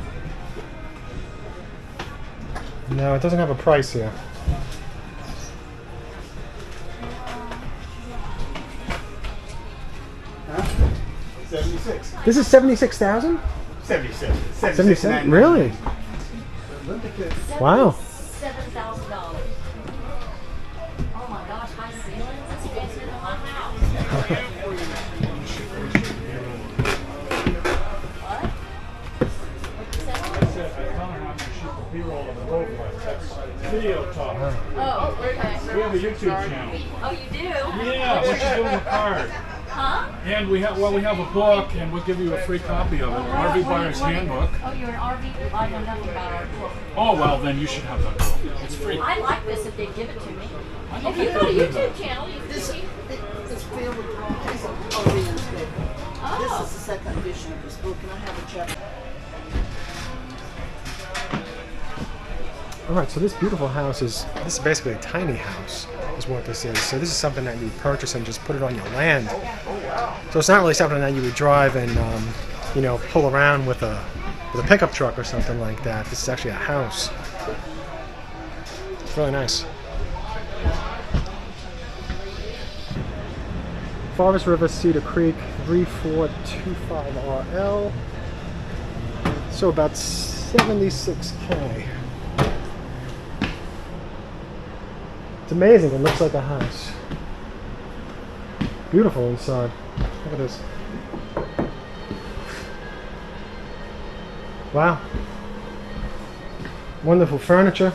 you. No, it doesn't have a price here. Huh? 76. This is 76,000? 76. 77? Really? Wow. $7,000. Oh my gosh, high ceilings. It's fancier than my house. Video talk. Oh, okay. We have a YouTube channel. Oh, you do? Yeah, what you doing with card? Huh? And we have we have a book, and we'll give you a free copy of it, RV Buyer's Handbook. Oh, you're an RV? I know nothing about RV. Oh well, then you should have that book. It's free. I like this if they give it to me. If you've got a YouTube channel, you can see. It's filled with all kinds of RV instead. Oh. This is the second edition of this book, and I have a chapter. Alright, so this beautiful house is basically a tiny house, is what this is. So this is something that you purchase and just put it on your land. So it's not really something that you would drive and, you know, pull around with a pickup truck or something like that. This is actually a house. It's really nice. Forest River, Cedar Creek, 3425RL. So about 76K. It's amazing. It looks like a house. Beautiful inside. Look at this. Wow. Wonderful furniture.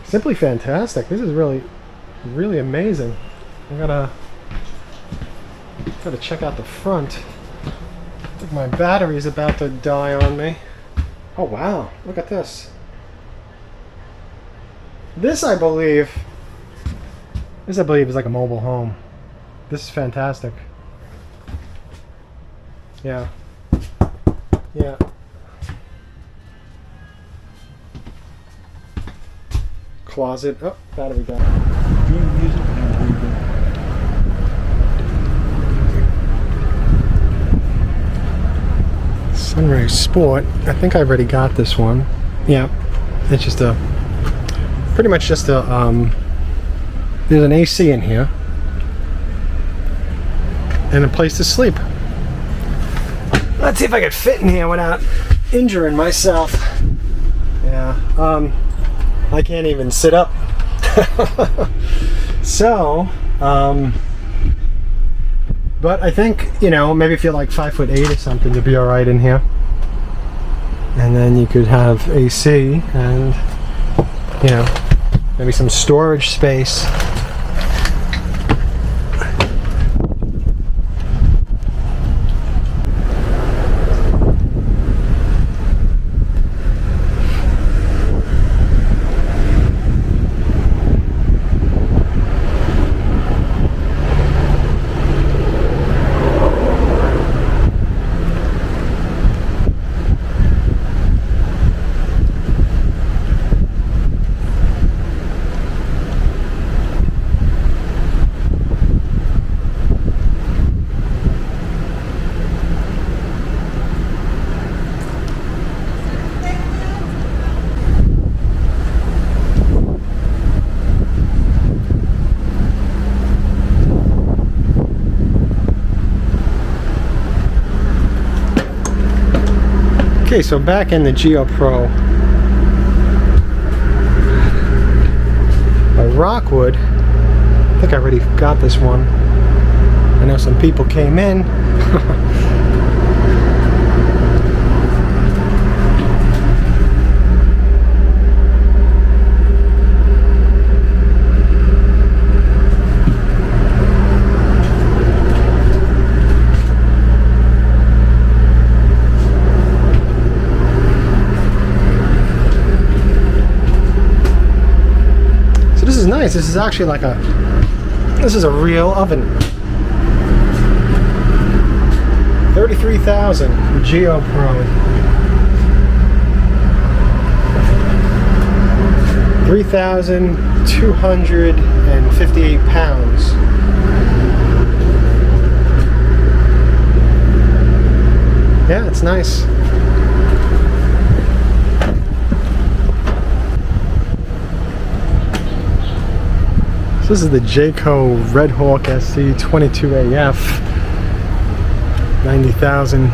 Simply fantastic. This is really, really amazing. I gotta check out the front. I think my battery is about to die on me. Oh wow, look at this. This I believe is like a mobile home. This is fantastic. Yeah. Yeah. Closet. Oh, battery died. Sunray Sport. I think I already got this one. Yeah, it's just pretty much just there's an AC in here. and a place to sleep. Let's see if I can fit in here without injuring myself. Yeah, I can't even sit up. So, but I think, you know, maybe if you're like 5'8" or something, you'll be all right in here. And then you could have AC and, you know, maybe some storage space. Okay, so back in the Geo Pro by Rockwood. I think I already got this one. I know some people came in. Nice. This is actually like this is a real oven. 33,000 Geo Pro. 3,258 pounds. Yeah, it's nice. This is the Jayco Red Hawk SC 22AF, 90,000.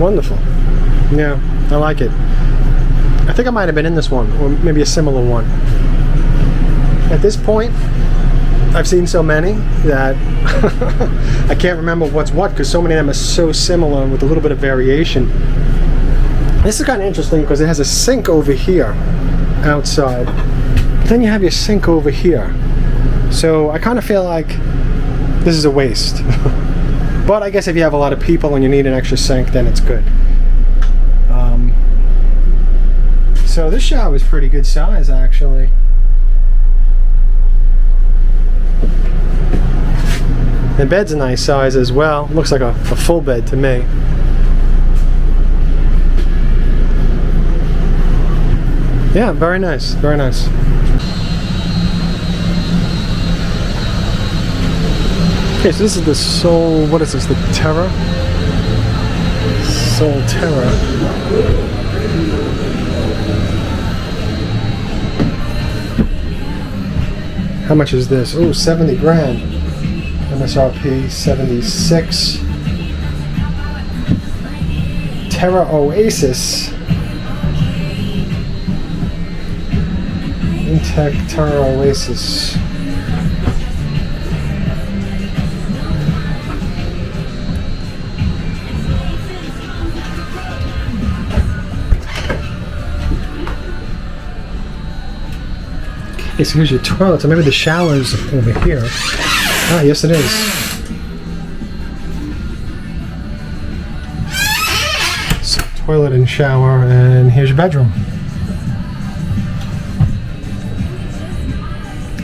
Wonderful. Yeah, I like it. I think I might have been in this one, or maybe a similar one. At this point, I've seen so many that I can't remember what's what, because so many of them are so similar with a little bit of variation. This is kind of interesting because it has a sink over here outside. But then you have your sink over here. So I kind of feel like this is a waste. But I guess if you have a lot of people and you need an extra sink, then it's good. So this shower is pretty good size, actually. The bed's a nice size as well. Looks like a full bed to me. Yeah, very nice, very nice. Okay, so this is the Soul, what is this, the Terra? Soul Terra. How much is this? Oh, 70 grand. MSRP 76. Terra Oasis. Intech Terra Oasis. Okay, so here's your toilet. So maybe the shower's over here. Ah, yes it is. So toilet and shower, and here's your bedroom.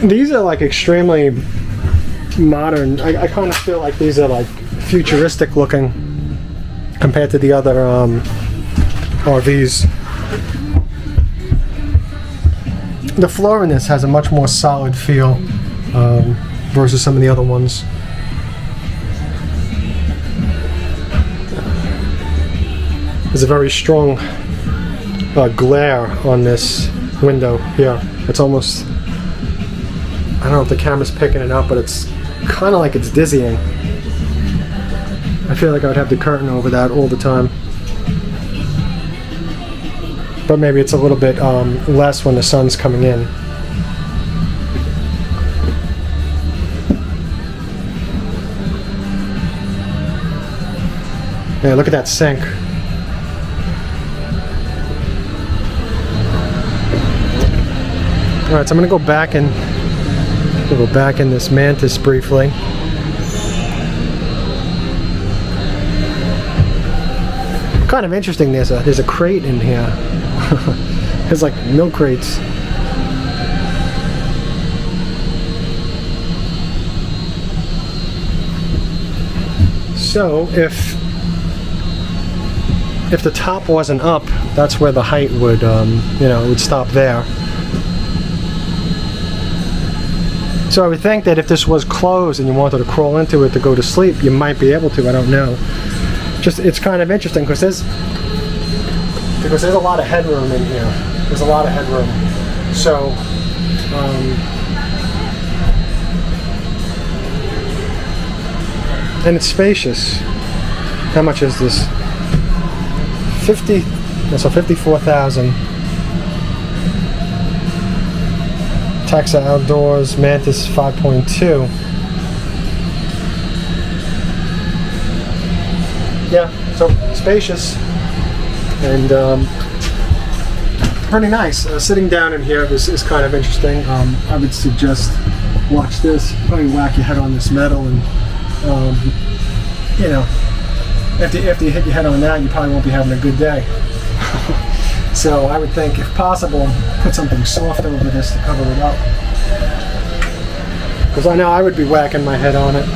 These are like extremely modern. I kind of feel like these are like futuristic looking compared to the other RVs. the floor in this has a much more solid feel versus some of the other ones. There's a very strong glare on this window here. It's almost, I don't know if the camera's picking it up, but it's kind of like it's dizzying. I feel like I would have the curtain over that all the time. But maybe it's a little bit less when the sun's coming in. Yeah, look at that sink. All right, so I'm gonna go back in this Mantis briefly. Kind of interesting. There's a crate in here. There's like milk crates. So if the top wasn't up, that's where the height would, it would stop there. So I would think that if this was closed and you wanted to crawl into it to go to sleep, you might be able to. I don't know. Just, it's kind of interesting because there's a lot of headroom in here. There's a lot of headroom. So, and it's spacious. How much is this? 54,000. Taxa Outdoors, Mantis 5.2. Yeah, so spacious and pretty nice. Sitting down in here is kind of interesting. I would suggest watch this. Probably whack your head on this metal, and after you hit your head on that, you probably won't be having a good day. So I would think, if possible, put something soft over this to cover it up. Because I know I would be whacking my head on it.